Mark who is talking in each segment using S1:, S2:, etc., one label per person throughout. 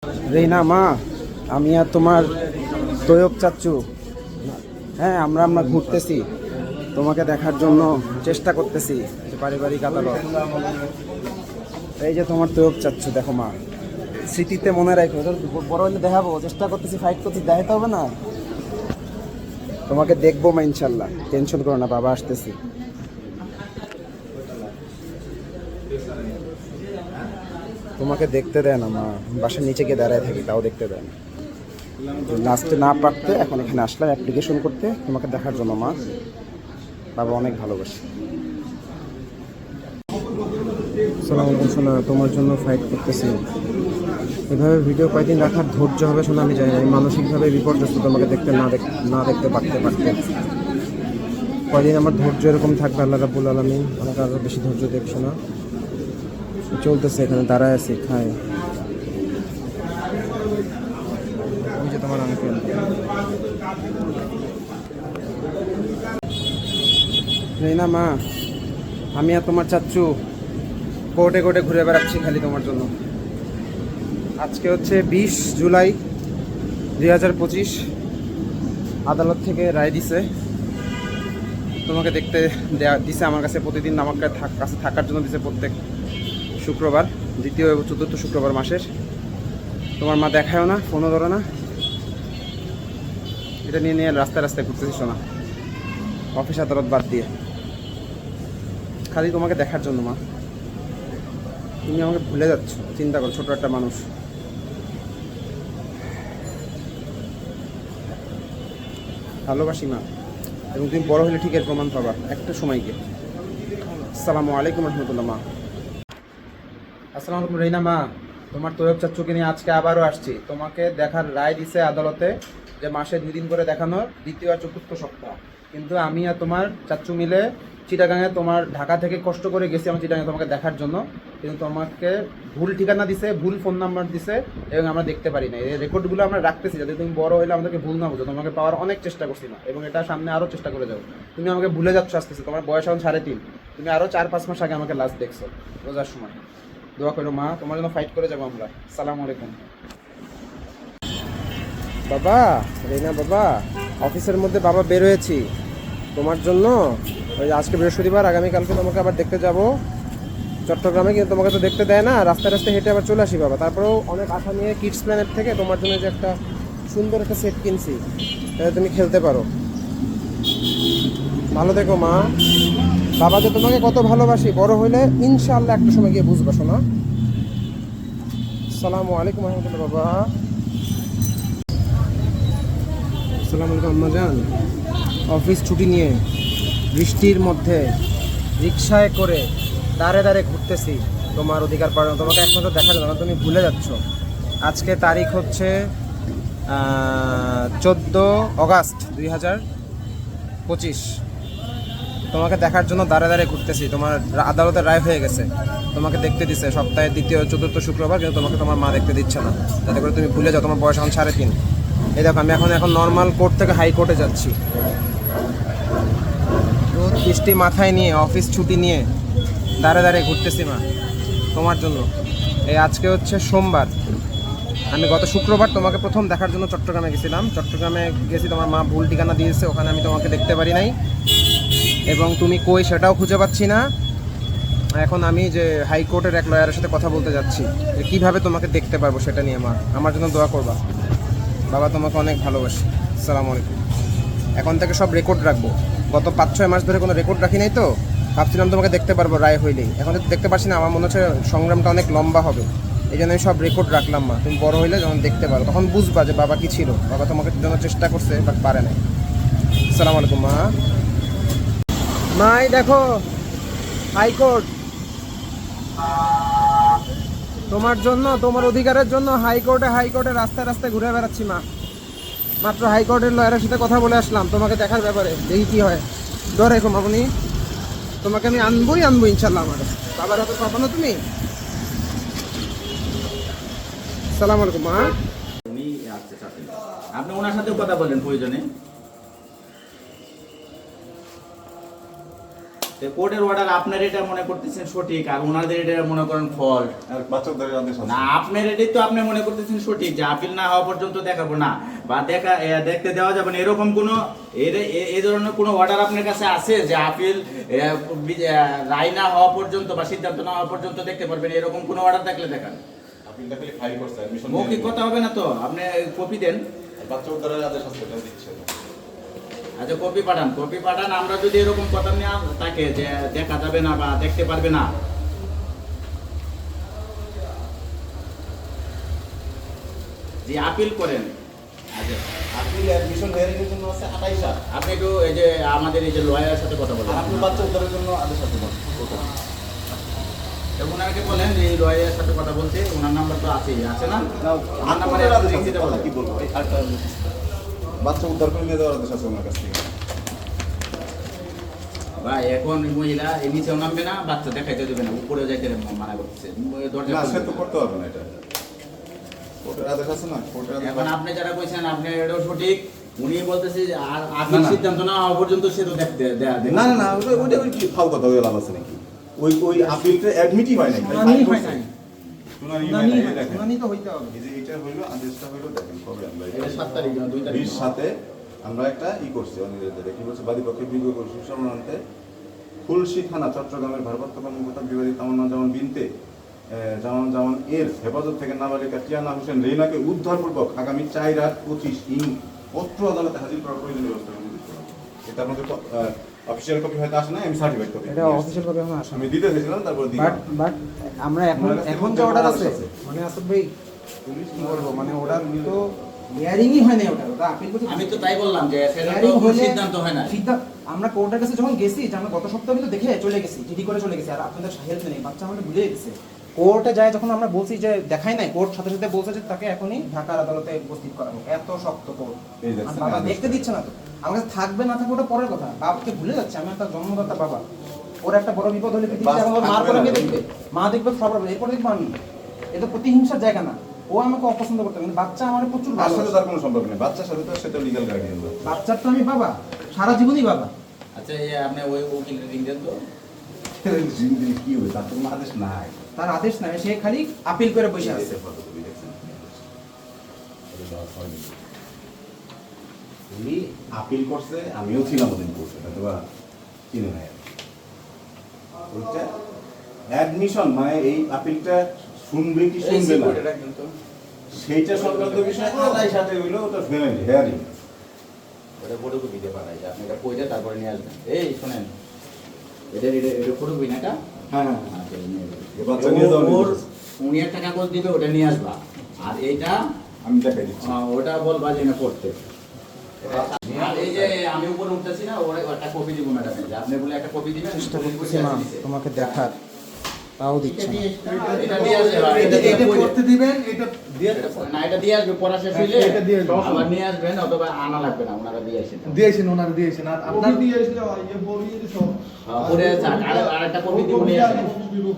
S1: Reyna মা, আমি আর তোমার তৈয়ব চাচ্চু, হ্যাঁ আমরা ঘুরতেছি, তোমাকে দেখার জন্য চেষ্টা করতেছি যে পারিবারিক আদালত। এই যে তোমার তৈয়ব চাচ্চু, দেখো মা, স্মৃতিতে মনে রাখো, বড় হলে দেখাবো, চেষ্টা করতেছি, ফাইট করতেছি, দেখাতে হবে না, তোমাকে দেখবো মা ইনশাল্লাহ, টেনশন করো না, বাবা আসতেছি। তোমাকে দেখতে দেয় না মা, বাসার নিচে গিয়ে দাঁড়ায় থাকি, তাও দেখতে দেয় না। লাস্টে না পারতে এখন এখানে আসলাম অ্যাপ্লিকেশন করতে তোমাকে দেখার জন্য মা, বাবা অনেক ভালোবাসে। সালাম আলাইকুম সোনা, তোমার জন্য ফাইট করতেছি। এভাবে ভিডিও কয়েকদিন রাখার ধৈর্য হবে শোনা আমি জানি না, আমি মানসিকভাবে বিপর্যস্ত তোমাকে না দেখতে পারতে কয়দিন আমার ধৈর্য এরকম থাকবে আল্লাহ রাব্বুল আলামিন আমাকে আরও বেশি ধৈর্য দেখছো না। চলতেছে এখানে দাঁড়ায় আছি, খায়। ওই যে তোমার আঙ্কেল। রেইনা মা, আমি আর তোমার চাচ্চু কোর্টে কোর্টে ঘুরে বেড়াচ্ছি খালি তোমার জন্য। আজকে হচ্ছে 20 জুলাই 2025, আদালত থেকে রায় দিছে, তোমাকে দেখতে দিছে আমার কাছে, প্রতিদিন আমার কাছে থাকার জন্য দিছে প্রত্যেক শুক্রবার, দ্বিতীয় এবং চতুর্থ শুক্রবার মাসের। তোমার মা দেখায়ও না, ফোনও ধরো না, এটা নিয়ে নিয়ে রাস্তায় রাস্তায় ঘুরতেছিস না, অফিস আদালত বাদ দিয়ে, খালি তোমাকে দেখার জন্য মা। তুমি আমাকে ভুলে যাচ্ছ, চিন্তা করো, ছোট একটা মানুষ। ভালোবাসি মা, এবং তুমি বড় হলে ঠিক এর প্রমাণ পাবা একটা সময়কে। আসসালামু আলাইকুম রহমতুল্লাহ মা। আসসালামু আলাইকুম রেইনা মা, তোমার তৈয়ব চাচ্চুকে নিয়ে আজকে আবারও আসছি। তোমাকে দেখার রায় দিছে আদালতে যে মাসে 2 দিন করে দেখানোর, দ্বিতীয় আর চতুর্থ সপ্তাহ। কিন্তু আমি আর তোমার চাচ্চু মিলে চিটাগাঙে, তোমার ঢাকা থেকে কষ্ট করে গেছি আমার চিটাগাঙে তোমাকে দেখার জন্য, কিন্তু তোমাকে ভুল ঠিকানা দিছে, ভুল ফোন নাম্বার দিছে, এবং আমরা দেখতে পারি না। এই রেকর্ডগুলো আমরা রাখতেছি যাতে তুমি বড় হলে আমাদেরকে ভুল না বুঝো। তোমাকে পাওয়ার অনেক চেষ্টা করছি না, এবং এটা সামনে আরও চেষ্টা করে যাবো। তুমি আমাকে ভুলে যাচ্ছ আসতেছি, তোমার বয়স এখন 3.5, তুমি আরও 4-5 মাস আগে আমাকে লাস্ট দেখছো রোজার সময়। দোয়া করো মা, তোমার জন্য ফাইট করে যাবো আমরা। আসসালামু আলাইকুম। বাবা, রেইনা বাবা, অফিসের মধ্যে বাবা বের হয়েছি তোমার জন্য। ওই আজকে বৃহস্পতিবার, আগামীকালকে তোমাকে আবার দেখতে যাব চট্টগ্রামে, কিন্তু তোমাকে তো দেখতে দেয় না, রাস্তায় রাস্তায় হেঁটে আবার চলে আসি বাবা। তারপরেও অনেক আশা নিয়ে কিডস প্ল্যানেট থেকে তোমার জন্য যে একটা সুন্দর একটা সেট কিনছি, তাতে তুমি খেলতে পারো। ভালো থেকো মা, বাবা যে তোমাকে কত ভালোবাসি, বড় হইলে ইনশাআল্লাহ একটা সময় গিয়ে বুঝবা শোনা। আসসালামু আলাইকুম রহমতুল্লাহ বাবা। আসসালামু আলাইকুম আম্মা জান। অফিস ছুটি নিয়ে বৃষ্টির মধ্যে রিক্সায় করে দাঁড়ে দাঁড়ে ঘুরতেছি তোমার অধিকার পালন, তোমাকে একমাত্র দেখার জন্য। তুমি ভুলে যাচ্ছ, আজকে তারিখ হচ্ছে 14 অগাস্ট 2025। তোমাকে দেখার জন্য দাঁড়ে দাঁড়ে ঘুরতেছি, তোমার আদালতের রায় হয়ে গেছে, তোমাকে দেখতে দিচ্ছে সপ্তাহে দ্বিতীয় চতুর্থ শুক্রবার, কিন্তু তোমাকে তোমার মা দেখতে দিচ্ছে না, যাতে করে তুমি ভুলে যাও। তোমার বয়স এখন 3.5। এই দেখো, আমি এখন নর্মাল কোর্ট থেকে হাই কোর্টে যাচ্ছি, রোদ বৃষ্টি মাথায় নিয়ে, অফিস ছুটি নিয়ে দাঁড়ে দাঁড়িয়ে ঘুরতেছি মা তোমার জন্য। এই আজকে হচ্ছে সোমবার, আমি গত শুক্রবার তোমাকে প্রথম দেখার জন্য চট্টগ্রামে গেছিলাম। চট্টগ্রামে গেছি, তোমার মা ভুল ঠিকানা দিয়েছে, ওখানে আমি তোমাকে দেখতে পারি নাই, এবং তুমি কই সেটাও খুঁজে পাচ্ছি না। এখন আমি যে হাইকোর্টের এক লয়ারের সাথে কথা বলতে যাচ্ছি যে কীভাবে তোমাকে দেখতে পারবো সেটা নিয়ে। মা, আমার জন্য দোয়া করবা, বাবা তোমাকে অনেক ভালোবাসি। আসসালামু আলাইকুম। এখন থেকে সব রেকর্ড রাখবো, গত 5-6 মাস ধরে কোনো রেকর্ড রাখি নাই, তো ভাবছিলাম তোমাকে দেখতে পারবো রায় হইলেই, এখন তো দেখতে পারছি না। আমার মনে হচ্ছে সংগ্রামটা অনেক লম্বা হবে, এই জন্য আমি সব রেকর্ড রাখলাম মা। তুমি বড় হইলে যখন দেখতে পারো তখন বুঝবা যে বাবা কী ছিল, বাবা তোমাকে জন্য চেষ্টা করছে বাট পারে না। আসসালামু আলাইকুম মা। মাই দেখো, হাইকোর্ট তোমার জন্য, তোমার অধিকারের জন্য হাইকোর্টে রাস্তায় রাস্তায় ঘুরে বেড়াচ্ছি মা। মাত্র হাইকোর্টের লয়ারের সাথে কথা বলে আসলাম তোমাকে দেখার ব্যাপারে, দেখি কি হয়। ডরে রেখো মামনি, তোমাকে আমি আনবো ইনশাল্লাহ। আমার বাবার হাতে পাবো না তুমি। আসসালামু আলাইকুম মা।
S2: আপনি ওনার সাথেও কথা বলেন প্রয়োজনে। কোর্টের অর্ডার আপনার এটা মনে করতেছেন সঠিক আর ওনাদের এটা মনে করেন ফল্ট।
S3: আর বাচ্চা উদ্ধারের আদেশ আছে
S2: না আপনার এটাই তো আপনি মনে করতেছেন সঠিক যে আপিল না হওয়া পর্যন্ত দেখাবো না বা দেখতে দেওয়া যাবে না, এরকম কোনো এই ধরনের কোনো অর্ডার আপনার কাছে আছে যে আপিল রায় না হওয়া পর্যন্ত বা সিদ্ধান্ত না হওয়া পর্যন্ত দেখতে পারবেন, এরকম কোনো অর্ডার থাকলে দেখান।
S3: আপিলটা খালি ফাইল করছে অ্যাডমিশন
S2: মৌখিক কথা হবে না তো, আপনি কপি দেন।
S3: বাচ্চা উদ্ধারের আদেশ আছে এটা দিচ্ছে না।
S2: আচ্ছা কপি পাঠান। আমরা যদি এরকম কথা নিয়ে থাকে যে দেখা যাবে না বা দেখতে পারবে না, যে আপিল করেন। আচ্ছা
S3: আপিল অ্যাডমিশন হিয়ারিং এর জন্য আছে 28
S2: আপনি একটু এই যে আমাদের এই যে লয়ারের সাথে কথা বলেন,
S3: আর আপনি বাচ্চা উদ্ধারের জন্য আদেশ আছে
S2: ওনাকে বলেন যে এই লয়ারের সাথে কথা বলতে, ওনার নাম্বার তো আছেই, আছে না? ওনার নাম্বারে
S3: আপনার আদেশ
S2: রিং
S3: আছে,
S2: দিতে বলেন।
S3: কি বলবো আর বাচ্চা উদ্ধার করে নিয়ে যাওয়ার আদেশ আছে ওনার কাছ থেকে।
S2: ভাই এখন মহিলা নিচেও নামবে না, বাচ্চা দেখাইতে দেবে না, উপরে যাইতে মানা করতেছে, দরজা
S3: না সে
S2: খুলবে
S3: তো
S2: না।
S3: করতে পারবে না এটা, কোর্টের আদেশ আছে না, কোর্টের আদেশ
S2: এখন আপনি যারা কইছেন আপনি এটাও সঠিক, উনি বলতেছে যে আর
S3: না,
S2: আপিল
S3: না।
S2: সিদ্ধান্ত না হওয়া পর্যন্ত সে তো দেখতে
S3: না না না ওইটা কি ফাও কথা হয়ে লাভ আছে নাকি? ওই আপিলটা অ্যাডমিটই হয় নাই,
S1: শুনানি হয় নাই।
S3: শুনানি হয়
S1: শুনানি
S3: নাই,
S1: হয়,
S3: দেখেন
S1: শুনানি তো হইতে হবে।
S3: এই যে এটা হইলো আদেশটা হইলো, দেখেন কবে আমরা
S2: এটা 7 তারিখ না 2 তারিখ
S3: 20 সাথে আমরা একটা করছি অনির্দিষ্ট কি বলছে বাদী পক্ষে বিজ্ঞ করছি সম্মানান্তে খুলশী থানা চট্টগ্রামের ভারপ্রাপ্ত কর্মকর্তা বিবাদী তামান্না জামান বিনতে জামান এর হেফাজত থেকে নাবালিকা টিয়ানা হোসেন রেনাকে উদ্ধারপূর্বক আগামী 4/8/25 পত্র আদালতে হাজির করার প্রয়োজনীয় ব্যবস্থা গ্রহণ করতে হবে। এটা আমাদের অফিসিয়াল কপি হয়তো আসে না, আমি সার্টিফাইড কপি
S1: এটা অফিসিয়াল কপি এখন আসে
S3: আমি দিতে চেয়েছিলাম, তারপর দিলাম।
S1: বাট আমরা এখন যে অর্ডার আছে মানে আসলে ভাই কি বলবো, মানে অর্ডার তো হিয়ারিংই হয় না, ওটা আপিল করতে
S2: আমি তো তাই বললাম যে সেটা তো
S1: হিয়ারিং হলে
S2: সিদ্ধান্ত হয় না।
S1: আমরা কোর্টের কাছে যখন গেছি, যে আমরা গত সপ্তাহে কিন্তু দেখে চলে গেছি, জিডি করে চলে গেছি, আর আপনাদের হেল্প নেই, বাচ্চা আমাদের ভুলে গেছে। কোর্টে যায় যখন আমরা বলছি যে দেখাই নাই, কোর্ট সাথে সাথে বলছে যে তাকে এখনই ঢাকার আদালতে উপস্থিত করা হোক। এত শক্ত কোর্ট,
S3: এই দেখছেন,
S1: বাবা
S3: আদেশ
S1: দেখতে দিচ্ছে না তো। আমার কাছে থাকবে না থাকবে ওটা পরের কথা, বাবাকে ভুলে যাচ্ছে। আমি একটা জন্মদাতা বাবা, ওর একটা বড় বিপদ হলে পৃথিবীতে এখন ওর মার পরে কে দেখবে? মা দেখবে সবার, এরপর দেখবো আমি। এটা প্রতিহিংসার জায়গা না, ও আমাকে অপছন্দ করতে, কিন্তু বাচ্চা আমার প্রচুর
S3: তার
S1: ভালো।
S3: সাথে তার কোনো সম্পর্ক নেই, বাচ্চার সাথে তো সেটা লিগ্যাল গার্ডিয়ান।
S1: বাচ্চার তো আমি বাবা, সারা জীবনই বাবা।
S2: আচ্ছা এই আপনি ওই উকিলের রিং দেন তো।
S3: কি হবে, তার তো কোনো আদেশ নাই।
S1: তার আদেশ নাই, সে খালি আপিল করে বসে আছে।
S3: উনি আপিল করছে, আমিও ছিলাম ওদিন করছে, অথবা চিনে নাই। ওইটা অ্যাডমিশন মানে এই আপিলটা শুনবে কি শুনবে না সেইটা সংক্রান্ত বিষয় আলাই সাথে হইলো, ওটা হেয়ারিং।
S2: ওটা ফটোকপি দিয়ে পাঠাই, আপনি এটা কইতে তারপরে নিয়ে আসবেন। এই শুনেন, এটা ফটোকপি না এটা?
S3: হ্যাঁ হ্যাঁ
S2: আচ্ছা, নিয়ে আসবেন।
S3: বাচ্চা নিয়ে যাও, নিয়ে
S2: ওর
S3: যাও।
S2: উনি একটা কাগজ দিবে, ওটা নিয়ে আসবা। আর এইটা
S3: আমি দেখাই দিচ্ছি।
S2: ওটা বলবা যে না করতে। আর এই যে আমি উপরে উঠতেছি না, ওরা একটা কপি দিব ম্যাডাম, আপনি বলে একটা কপি দিবেন।
S1: চেষ্টা করতেছি মা তোমাকে দেখার, তাও দিচ্ছে না।
S2: এটা দিয়ে আসবে, এটা
S4: করতে দিবেন, এটা দিয়ে
S2: না এটা দিয়ে আসবে, পড়া শেষ হইলে
S4: এটা দিয়ে আসবে।
S2: আবার নিয়ে আসবেন, অথবা আনা লাগবে না, ওনারা দিয়ে আসেন।
S4: দিয়েছেন, ওনারা দিয়েছেন। আর আপনার
S5: দিয়ে আসলে ইয়ে বলিয়ে দিছ।
S2: পরে আর একটা কপি দিব নিয়ে আসেন।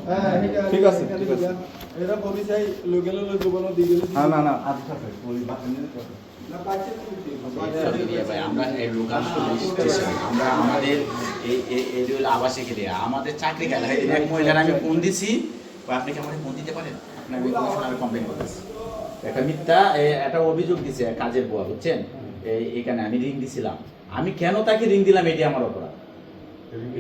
S5: হ্যাঁ,
S3: ঠিক আছে, ঠিক আছে।
S5: এটা কবি চাই লোকেল লোক বলো দিয়ে গেলে।
S3: হ্যাঁ না না আদেশ আছে, ওই বাচ্চা নিয়ে যাও।
S5: না পাচ্ছে
S2: ভাই, আমরা এই লোকাল স্টেশন, আমরা আমাদের এই যে আবাসিক এরিয়া, আমাদের চাকরি গেলে এক মহিলার আমি ফোন দিছি, বা আপনি কি আমাকে ফোন দিতে পারেন? আপনি আমি কমিশনারে কমপ্লেন করতেছি, একটা মিথ্যা একটা অভিযোগ দিছে কাজের বুয়া, বুঝছেন? এইখানে আমি রিং দিছিলাম, আমি কেন তাকে রিং দিলাম এটি আমার অপরাধ।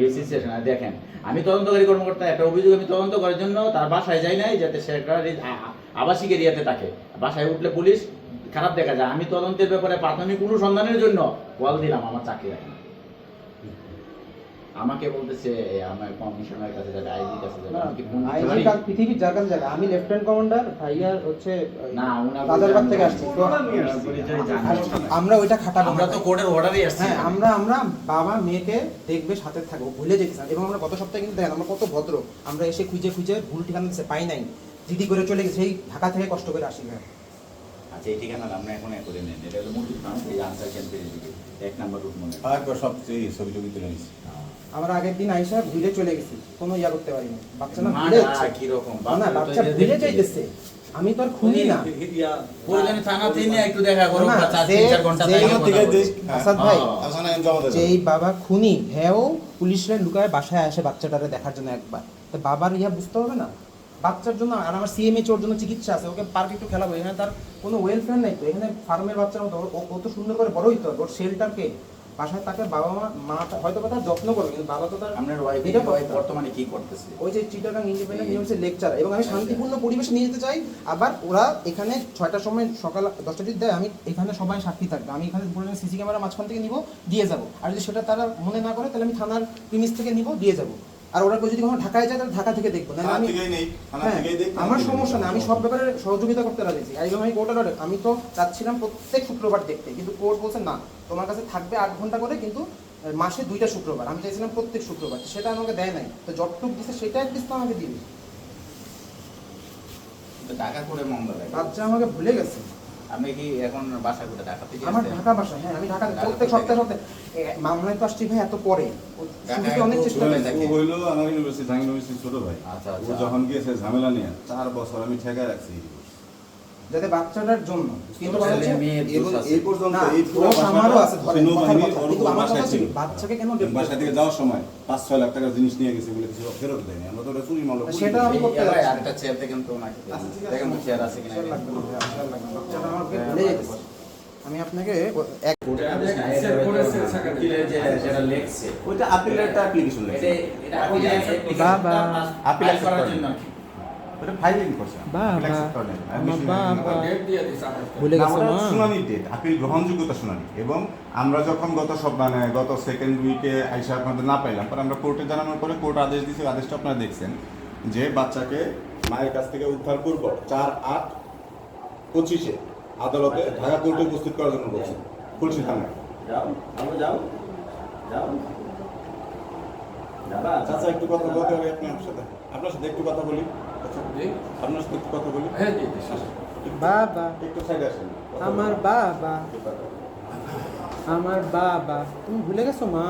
S2: এই সিচুয়েশন দেখেন, আমি তদন্তকারী কর্মকর্তা, একটা অভিযোগ আমি তদন্ত করার জন্য তার বাসায় যাই নাই, যাতে সে একটা আবাসিক এরিয়াতে থাকে। বাসায় উঠলে পুলিশ খারাপ দেখা যায়। আমি তদন্তের ব্যাপারে প্রাথমিক অনুসন্ধানের জন্য কল দিলাম, আমার চাকরি রাখে না। আমাকে বলতেছে আমার কমিশনারের কাছে যাবে, আইজির কাছে যাবে। আমি কি ফোন দিতে
S1: আইজি
S2: পারি?
S1: কাল পৃথিবীর যার কাছে যাবে। আমি লেফটেন্যান্ট কমান্ডার, ভাইয়ার হচ্ছে
S2: না, ওনার
S1: বাজারবাগ থেকে আসছি। তো
S2: পরিচয় জানি না।
S1: আমরা ওইটা খাটাবো
S2: আমরা
S1: না।
S2: তো কোর্টের অর্ডারই আসছি।
S1: হ্যাঁ, আমরা বাবা মেয়েকে দেখবে, সাথে থাকবো, ভুলে যেতে চান। এবং আমরা গত সপ্তাহে কিন্তু দেখেন আমরা কত ভদ্র, আমরা এসে খুঁজে খুঁজে ভুল ঠিকানা দিচ্ছে, পাই নাই, জিডি করে চলে গেছে, সেই ঢাকা থেকে কষ্ট করে আসি।
S2: আচ্ছা এই ঠিকানা আমরা এখন করে নেন, এটা হলো মুরগির ফার্ম, এই আনসার ক্যাম্পের দিকে 1 নম্বর রুট মনে হয়।
S3: একবার সব ছবি টবি তুলে নিচ্ছি।
S1: আমরা আগের দিন আইসা ভুলে চলে গেছি, কোনো ইয়া করতে পারিনি। বাচ্চা না
S2: মা
S1: ভুলে
S2: না,
S1: যাচ্ছে।
S2: কিরকম?
S1: না, বাচ্চা ভুলে যাইতেছে। আমি তো আর খুনি না।
S2: প্রয়োজনে থানাতে নিয়ে একটু দেখা করো,
S1: না,
S2: বা 4-3-4 ঘন্টা
S1: যে-
S2: দেখা
S3: ঠিক
S2: কথা
S3: আছে,
S2: বলো।
S1: আসাদ ভাই,
S3: আসানা জমা দেন।
S1: যেই বাবা খুনি, হ্যাঁ পুলিশরা লুকায় বাসায় আসে বাচ্চাটারে দেখার জন্য একবার, তো বাবার বুঝতে হবে না বাচ্চার জন্য। আর আমার সিএমএইচ ওর জন্য চিকিৎসা আছে, ওকে পার্কে একটু খেলাবো, এখানে তার কোনো ওয়েলফেয়ার নেই তো, এখানে ফার্মের বাচ্চার মতো ও কত সুন্দর করে বড় হইতে হবে। ওর শেলটাকে বাসায় তাকে বাবা মা হয়তো কথা যত্ন করবে, কিন্তু বাবা তো তার
S2: আপনার ওয়াইফ
S1: এটা
S2: বর্তমানে কি করতেছে?
S1: ওই যে চিটাগাং ইন্ডিপেন্ডেন্ট ইউনিভার্সিটির লেকচার, এবং আমি শান্তিপূর্ণ পরিবেশে নিয়ে যেতে চাই। আবার ওরা এখানে 6টার সময় সকাল 10টা দেয়, আমি এখানে সবাই সাক্ষী থাকবে, আমি এখানে পুরো সিসি ক্যামেরা মাঝখান থেকে নিব, দিয়ে যাব। আর যদি সেটা তারা মনে না করে তাহলে আমি থানার প্রিমিস থেকে নিব, দিয়ে যাব। আর ওরা যদি কখনো ঢাকায় যায় তাহলে ঢাকা থেকে দেখবো না আমি। হ্যাঁ, আমার সমস্যা নেই, আমি সব ব্যাপারে সহযোগিতা করতে রাজি আছি। এবং আমি কোর্টের অর্ডার, আমি তো চাচ্ছিলাম প্রত্যেক শুক্রবার দেখতে, কিন্তু কোর্ট বলছে না, তোমার কাছে থাকবে 8 ঘন্টা করে, কিন্তু মাসে 2টা শুক্রবার। আমি চাইছিলাম প্রত্যেক শুক্রবার, সেটা আমাকে দেয় নাই। তো যতটুকু দিচ্ছে সেটা অ্যাটলিস্ট তো আমাকে দিবে।
S2: ঢাকা করে মামলা লাগে।
S1: বাচ্চা আমাকে ভুলে গেছে।
S2: আপনি কি এখন বাসা করে ঢাকা থেকে
S1: আমার
S2: আসছেন?
S1: ঢাকা বাসা, হ্যাঁ আমি ঢাকা প্রত্যেক সপ্তাহে মামলায় তো আসছি ভাই এত পরে, শুরুতে অনেক চেষ্টা
S2: ঢাকায়
S1: করেছি।
S3: ও হইলো আমার ইউনিভার্সিটি, জাহাঙ্গীর ইউনিভার্সিটির ছোট ভাই।
S2: আচ্ছা,
S3: ও
S2: আচ্ছা।
S3: যখন গিয়েছে ঝামেলা নিয়ে 4 বছর আমি ঠেকায় রাখছি।
S1: যাতে বাচ্চাটার জন্য, কিন্তু
S2: ছেলে
S1: কথা হচ্ছে,
S2: মেয়ে
S3: এবং
S2: দোষ আছে।
S3: এই পর্যন্ত
S1: না,
S3: এই পুরো
S1: দোষ আমারও আছে, ধরেন,
S3: নৌবাহিনী
S1: কথার কথা।
S3: ওর
S1: কিন্তু আমার
S3: বাসায়
S1: কথা
S3: ছিল।
S1: ছিল, বাচ্চাকে কেন গ্রেপ্তার
S3: বাসা থেকে যাওয়ার সময় 5-6 লাখ টাকার জিনিস নিয়ে গেছে বলে কিছু ফেরত দেয়নি। আমরা তো ওটা চুরি মামলা করি।
S1: সেটা আমি করতে
S2: ভাই
S1: যাচ্ছি।
S2: আরেকটা চেয়ার দেখেন তো ওনাকে। দেখেন তো চেয়ার আছে কিনা।
S1: শেয়ার লাগবে না, শেয়ার লাগবে না। বাচ্চাটা আমাকে ভুলে যেতেছে। আমি আপনাকে এক
S2: যেটা লেখছে
S3: ওইটা আপিলের একটা অ্যাপ্লিকেশন লেখছে।
S1: বাবা,
S3: আপিল
S2: আপিল করার জন্য
S3: ওটা ফাইলিং করছে।
S1: বাবা, আমার বাবা ভুলে
S3: না,
S1: গেছে
S3: ওটা
S1: মা।
S3: শুনানি ডেট, আপিল গ্রহণযোগ্যতা শুনানি। এবং আমরা যখন গত সেকেন্ড উইকে আইসা আপনাদের না পাইলাম, পরে আমরা কোর্টে জানানোর পরে কোর্ট আদেশ দিয়েছে। আদেশটা আপনারা দেখছেন যে বাচ্চাকে মায়ের কাছ থেকে উদ্ধার করব 4/8/25 আদালতে ঢাকা কোর্টে উপস্থিত করার জন্য বলছে খুলশি থানায়।
S2: যাও আমরা যাও যাও যাবা
S3: চাচা একটু কথা বলতে হবে আপনার সাথে একটু কথা বলি। আচ্ছা, আপনার সাথে একটু কথা বলি।
S1: বাবা,
S3: একটু সাইডে আসেন।
S1: আমার বাবা, আমার বাবা, তুমি ভুলে গেছো মা?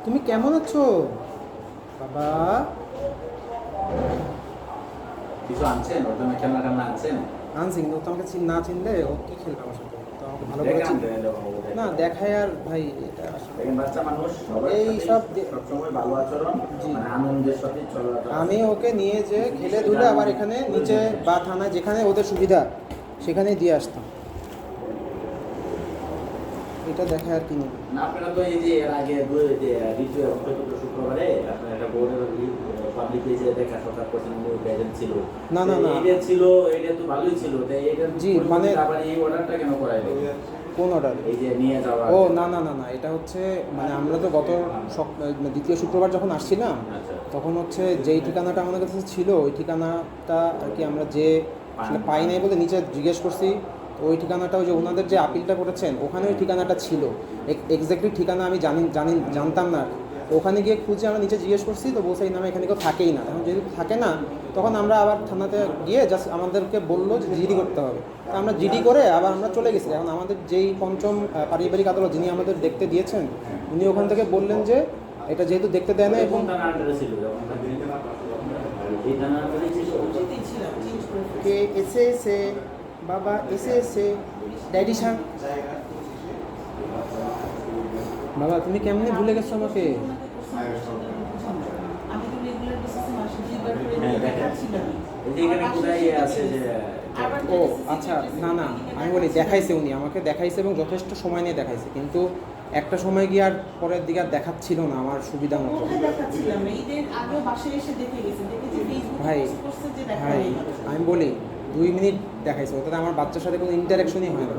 S1: তুমি কেমন আছো বাবা?
S2: কিছু আনছেন ওর জন্য খেলনা টেলনা আনছেন?
S1: আনছি, কিন্তু তোমাকে না চিনলে ও কি খেলবে আমার সাথে? তো আমাকে ভালো করে চিনবে না, দেখায় আর ভাই এটা আসলে।
S2: দেখেন বাচ্চা মানুষ সবার
S1: এই
S2: সাথে
S1: সব
S2: সবসময় ভালো আচরণ,
S1: জি।
S2: মানে আনন্দের সাথে চলা।
S1: আমি ওকে নিয়ে যে খেলে ধুলে আবার এখানে নিচে বা থানায় যেখানে ওদের সুবিধা সেখানেই দিয়ে আসতাম। এটা দেখা আর কি নেই।
S2: না আপনারা তো এই যে এর আগে দ্বিতীয় শুক্রবারে আপনার একটা বোর্ডের পাবলিক পেজে দেখা সরকার করছেন, এজেন্ট ছিল।
S1: না, না, না।
S2: এটা ছিল, এটা তো ভালোই ছিল, তাই এটা
S1: জি, মানে
S2: আবার এই অর্ডারটা কেন করাইলো?
S1: কোন অর্ডার?
S2: এই যে নিয়ে যাওয়া।
S1: ও না না না না, এটা হচ্ছে মানে আমরা তো গত দ্বিতীয় শুক্রবার যখন আসছিলাম,
S2: আচ্ছা।
S1: তখন হচ্ছে যেই ঠিকানাটা আমাদের কাছে ছিল ওই ঠিকানাটা আর কি আমরা যে আসলে পাই নাই বলে নিচে জিজ্ঞেস করছি। তো ওই ঠিকানাটা ওই যে ওনাদের যে আপিলটা করেছেন ওখানে ওই ঠিকানাটা ছিল। এক্স্যাক্টলি ঠিকানা আমি জানতাম না। তো ওখানে গিয়ে খুঁজে আমরা নিচে জিজ্ঞেস করছি, তো বলছে এই নামে এখানে কেউ থাকেই না। তখন যেহেতু থাকে না, তখন আমরা আবার থানাতে গিয়ে জাস্ট আমাদেরকে বললো যে জিডি করতে হবে। তো আমরা জিডি করে আবার আমরা চলে গেছি। এখন আমাদের যেই পঞ্চম পারিবারিক আদালত যিনি আমাদের দেখতে দিয়েছেন, উনি ওখান থেকে বললেন যে এটা যেহেতু দেখতে দেয় না এবং
S2: থানার আন্ডারে ছিল যখন এই থানার আন্ডারে ছিল।
S1: কে এসে এসে বাবা এসে এসে ড্যাডি সাহেব। বাবা তুমি কেমনে ভুলে গেছো আমাকে?
S6: আমি তো রেগুলার বেসিসে মাসে দুইবার করে
S2: হ্যাঁ, দেখেন।
S6: দেখাচ্ছিলাম।
S2: এই যে এখানে কোথায় আছে যে
S1: ও আচ্ছা, না না আমি বলি দেখাইছে, উনি আমাকে দেখাইছে এবং যথেষ্ট সময় নিয়ে দেখাইছে, কিন্তু একটা সময় গিয়ে আর পরের দিকে আর দেখাচ্ছিল না আমার সুবিধা মতো।
S6: কোথায় দেখাচ্ছিলাম না, ঈদের আগেও বাসায় এসে দেখে গেছে, দেখে যে ফেসবুকে
S1: ভাই,
S6: পোস্ট করছে যে দেখা
S1: ভাই
S6: হয়ে গেছে।
S1: আমি বলি 2 মিনিট দেখাইছে, ওটাতে আমার বাচ্চার সাথে কোনো ইন্টারাকশনই হয় না।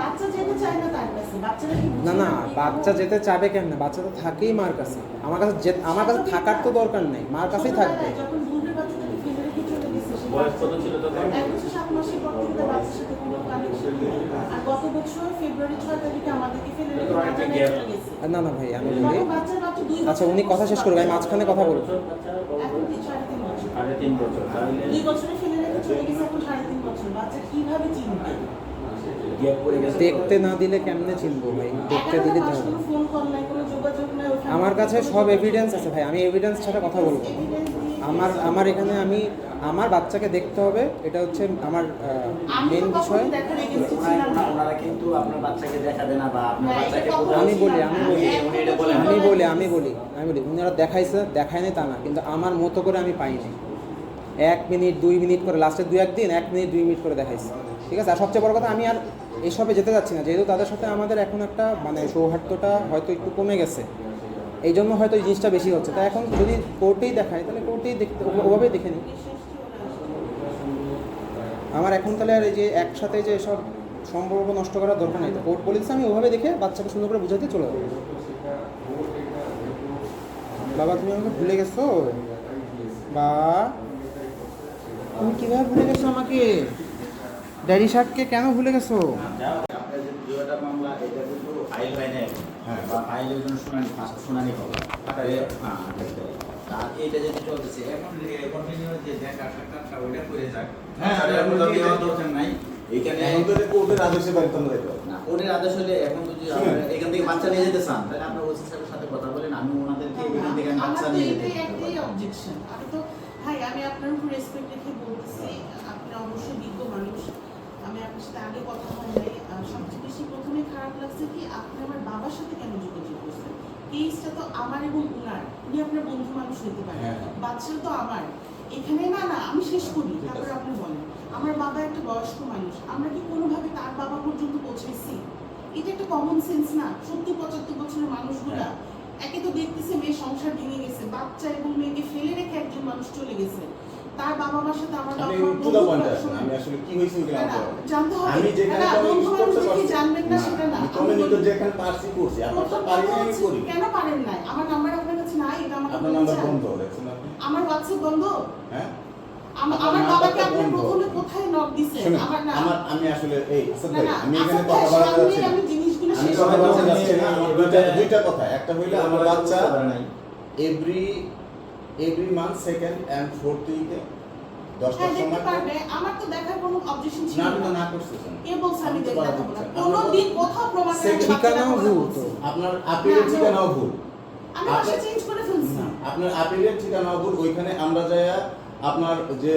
S6: বাচ্চা যেতে চায় না তার কাছে, বাচ্চারা কি বুঝে
S1: না না,
S6: কি
S1: বাচ্চা
S6: করবে?
S1: যেতে চাবে কেন? বাচ্চা তো থাকেই মার কাছে। আমার কাছে আমার কাছে থাকার তো দরকার নেই, মার কাছেই থাকবে।
S6: ছোটবেলায় যখন দূরে বাচ্চাটাকে ফেলে রেখে চলে গেছে, সে
S2: বয়স কত ছিল তখন?
S6: 1 বছর 7 মাসের পর থেকে তার বাচ্চার সাথে কোনো কানেকশন নেই। আর গত বছর ফেব্রুয়ারি 6 তারিখে আমাদেরকে ফেলে রেখে
S2: তো অনেকটা
S6: বাচ্চা
S2: gap।
S6: চলে গেছে।
S1: না না ভাই আমি বলি,
S6: তখন বাচ্চার মাত্র 2 বছর।
S1: আচ্ছা উনি কথা শেষ করবে, আমি মাঝখানে কথা বলবো।
S6: এখন 3.5 বছর।
S2: 3.5 বছর। তাহলে
S6: 2 বছরে ফেলে রেখে চলে গেছে, এখন 3.5 বছর। বাচ্চা কিভাবে চিনবে?
S2: গ্যাপ পড়ে গেছে।
S1: দেখতে না দিলে কেমনে চিনবো ভাই? দেখতে দিলে তো হবে।
S6: কোনো ফোন কল নাই, কোনো যোগাযোগ নাই। ওখানে
S1: আমার কাছে সব এভিডেন্স আছে ভাই, আমি এভিডেন্স ছাড়া কথা বলবো না।
S6: evidence দিয়ে
S7: আমার এখানে আমার বাচ্চাকে দেখতে হবে, এটা হচ্ছে আমার
S6: আমি
S7: মেন
S6: তো
S7: বিষয়।
S6: কখনো দেখার against এ ছিলাম না।
S2: ওনারা কিন্তু আপনার বাচ্চাকে দেখাবে না বা আপনার
S6: না,
S2: বাচ্চাকে
S6: এটা কখনো
S7: আমি বলি
S6: ছিলাম না।
S2: উনি এটা বলেন।
S7: আমি বলি উনারা দেখায় না তা না, কিন্তু আমার মতো করে আমি পাইনি। 1 মিনিট 2 মিনিট করে, লাস্টে 2-1 দিন 1 মিনিট 2 মিনিট করে দেখাইছে, ঠিক আছে। আর সবচেয়ে বড় কথা, আমি আর এসবে যেতে যাচ্ছি না, যেহেতু তাদের সাথে আমাদের এখন একটা মানে সৌহার্দ্যটা হয়তো একটু কমে গেছে, এই জন্য হয়তো এই জিনিসটা বেশি হচ্ছে। তাই এখন যদি কোর্টেই দেখায় তাহলে কোর্টেই দেখতে, ওভাবেই দেখে নিই। আমার এখন তাহলে আর এই যে একসাথে যে সব সম্পর্ক নষ্ট করার দরকার নেই। কোর্ট বলেছে আমি ওভাবে দেখে বাচ্চাকে সুন্দর করে বুঝাতে চলে যাবো। বাবা তুমি আমাকে ভুলে গেছো? বা তুমি কিভাবে ভুলে গেছো আমাকে? ড্যাডি সাহেবকে কেন ভুলে গেছো?
S2: আপনার যে দুইটা মামলা, এটা কিন্তু ফাইল হয় না এখন। বা ফাইলের জন্য শুনানি হবে। আর এইটা যেটা চলতেছে এখন কন্টিনিউ যে দেখা সাক্ষাৎটা ওইটা করে যাক।
S3: হ্যাঁ,
S2: তাহলে
S3: এখন
S2: আপনার
S3: তো
S2: দেওয়ার দরকার নাই। এইখানে
S3: এখন তো যে কোর্টের আদেশে বাড়িতে আমরা যেতে পারবো।
S2: না, ওদের আদেশ হলে এখন যদি
S3: শুনেন।
S2: আপনারা এখান থেকে বাচ্চা নিয়ে যেতে চান, তাহলে আপনার ওসি সাহেবের সাথে কথা বলেন, আমি ওনাদেরকে এখান থেকে
S6: আমার
S2: বাচ্চা
S6: তো
S2: নিয়ে যেতে
S6: এটাই একটাই
S2: পারবো।
S6: অবজেকশন। আমি তো ভাই, আমি আপনার উপর রেসপেক্ট রেখে বলতেছি, আপনি অবশ্যই বিজ্ঞ মানুষ, আমি আপনার সাথে আগে কথা হয় নাই। সবচেয়ে বেশি প্রথমে খারাপ লাগছে কি, আপনি আমার বাবার সাথে কেন যোগাযোগ করছেন? কেসটা তো আমার এবং উনার, উনি আপনার বন্ধু মানুষ হতে পারে,
S3: হ্যাঁ।
S6: বাচ্চা তো আমার। এখানে না আমি শেষ করি, তারপরে আপনি বলেন। আমার বাবা একটা বয়স্ক মানুষ, আমরা কি কোনোভাবে তার বাবা পর্যন্ত পৌঁছেছি? এটা একটা কমন সেন্স না? 70-75 বছরের মানুষগুলা একে তো দেখতেছে মেয়ে সংসার ভেঙে গেছে, বাচ্চা এবং মেয়েকে ফেলে রেখে একজন মানুষ চলে গেছে, তার বাবা মার সাথে আমার
S3: আমি
S6: বাবা
S3: টু দ্য পয়েন্ট আসুন, আমি আসলে কি হয়েছে ওইগুলো
S6: না,
S3: আমার বলা।
S6: জানতে হবে।
S3: আমি যেখানে
S6: না, বন্ধু
S3: কমিউনিকেট করতে
S6: মানুষ কি
S3: পারছি
S6: জানবেন না সেটা না।
S3: আমি
S6: আমি
S3: কমিউনিকেট
S6: বলি,
S3: যেখানে পারছি করছি, আপনার তো
S6: প্রথম
S3: পারি
S6: কথা
S3: আমি
S6: হচ্ছে,
S3: করি।
S6: কেন পারেন নাই? আমার নাম্বার আপনার কাছে নাই, এটা আমাকে
S3: আপনার
S6: বলতে
S3: নাম্বার
S6: চান?
S3: বন্ধ দেখছেন আপনি?
S6: আমার হোয়াটসঅ্যাপ বন্ধ?
S3: হ্যাঁ,
S6: আমার
S3: আপনার
S6: বাবাকে
S3: নাম্বারটা
S6: আপনি
S3: বন্ধ।
S6: প্রথমে কোথায় নক দিছেন?
S3: শুনুন,
S6: আমার না
S3: আমি আসলে এই আসাদ
S6: না
S3: ভাই,
S6: না,
S3: আমি এখানে
S6: আচ্ছা,
S3: কথা
S6: ভাই,
S3: বলতে যাচ্ছি
S6: সামনে
S3: না।
S6: আমি জিনিসগুলো
S3: আমি
S6: শেষ
S3: কথা
S6: করবো।
S3: বলতে যাচ্ছি না, আমার দুইটা কথা। একটা হইলো আমার বাচ্চা every month second and fourth উইকে 10টার
S6: হ্যাঁ, দেখতে
S3: সময়
S6: পারবে। আমার তো দেখার কোনো অবজেকশন ছিল
S3: না
S6: না।
S3: না করতেছেন।
S6: কে বলছে আমি
S3: আমি তো
S6: দেখতে
S3: বাধা
S6: পাবো না?
S3: দিচ্ছি না।
S6: কোনোদিন কোথাও প্রমাণ নেই আমি বাচ্চা
S7: ঠিকানাও
S6: দেখাবো না
S7: ভুল
S6: বলছি।
S7: তো।
S3: আপনার আপিলের
S6: না,
S3: ঠিকানাও ভুল।
S6: আমি বাসা চেঞ্জ করে ফেলছি।
S3: আপনার আপিলের ঠিকানাও ভুল। ওইখানে আমরা যাইয়া আপনার যে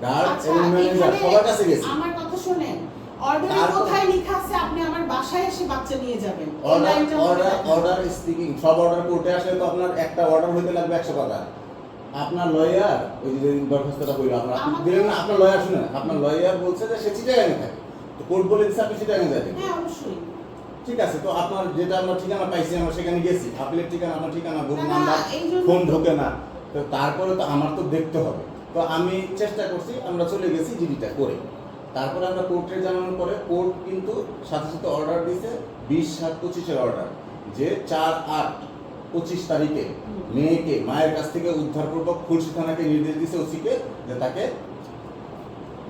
S3: গার্ড
S6: আচ্ছা,
S3: এবং ম্যানেজার
S6: এখানে
S3: সবার কাছে গেছি।
S6: আমার কথা শুনেন, অর্ডারে
S3: তারপর-
S6: কোথায় লেখা আছে আপনি আমার বাসায় এসে বাচ্চা নিয়ে যাবেন? এই লাইনটা মনে রাখবেন।
S3: অর্ডার স্পিকিং সব অর্ডার কোর্টে আসলে তো আপনার একটা অর্ডার হইতে লাগবে 100 টাকা। আপনার লয়ার ওই যে দরখাস্তটা কইলো আপনার আপনি
S6: আমাকে-
S3: দিলেন না, আপনার লয়ার শুনেন, আপনার লয়ার বলছে যে সে চিটাগাঙে থাকে, তো কোর্ট বলে দিচ্ছে আপনি চিটাগাঙে যাবেন।
S6: হ্যাঁ, অবশ্যই।
S3: ঠিক আছে, তো আপনার যেটা আমরা ঠিকানা পাইছি আমরা সেখানে গেছি, আপিলের ঠিকানা আপনার ঠিকানা ভুল,
S6: না, না,
S3: নাম্বার
S6: এই জন্য-
S3: ফোন ঢোকে না, তো তারপরে তো আমার তো দেখতে হবে। তো আমি চেষ্টা করছি, আমরা চলে গেছি জিডিটা করে। তারপরে আমরা কোর্টে জানানোর পরে কোর্ট কিন্তু সাথে সাথে অর্ডার দিয়েছে 20/7/25 অর্ডার, যে 4/8/25 তারিখে মেয়েকে মায়ের কাছ থেকে উদ্ধারপূর্বক খুলশী থানাকে নির্দেশ দিয়েছে ওসিকে যে তাকে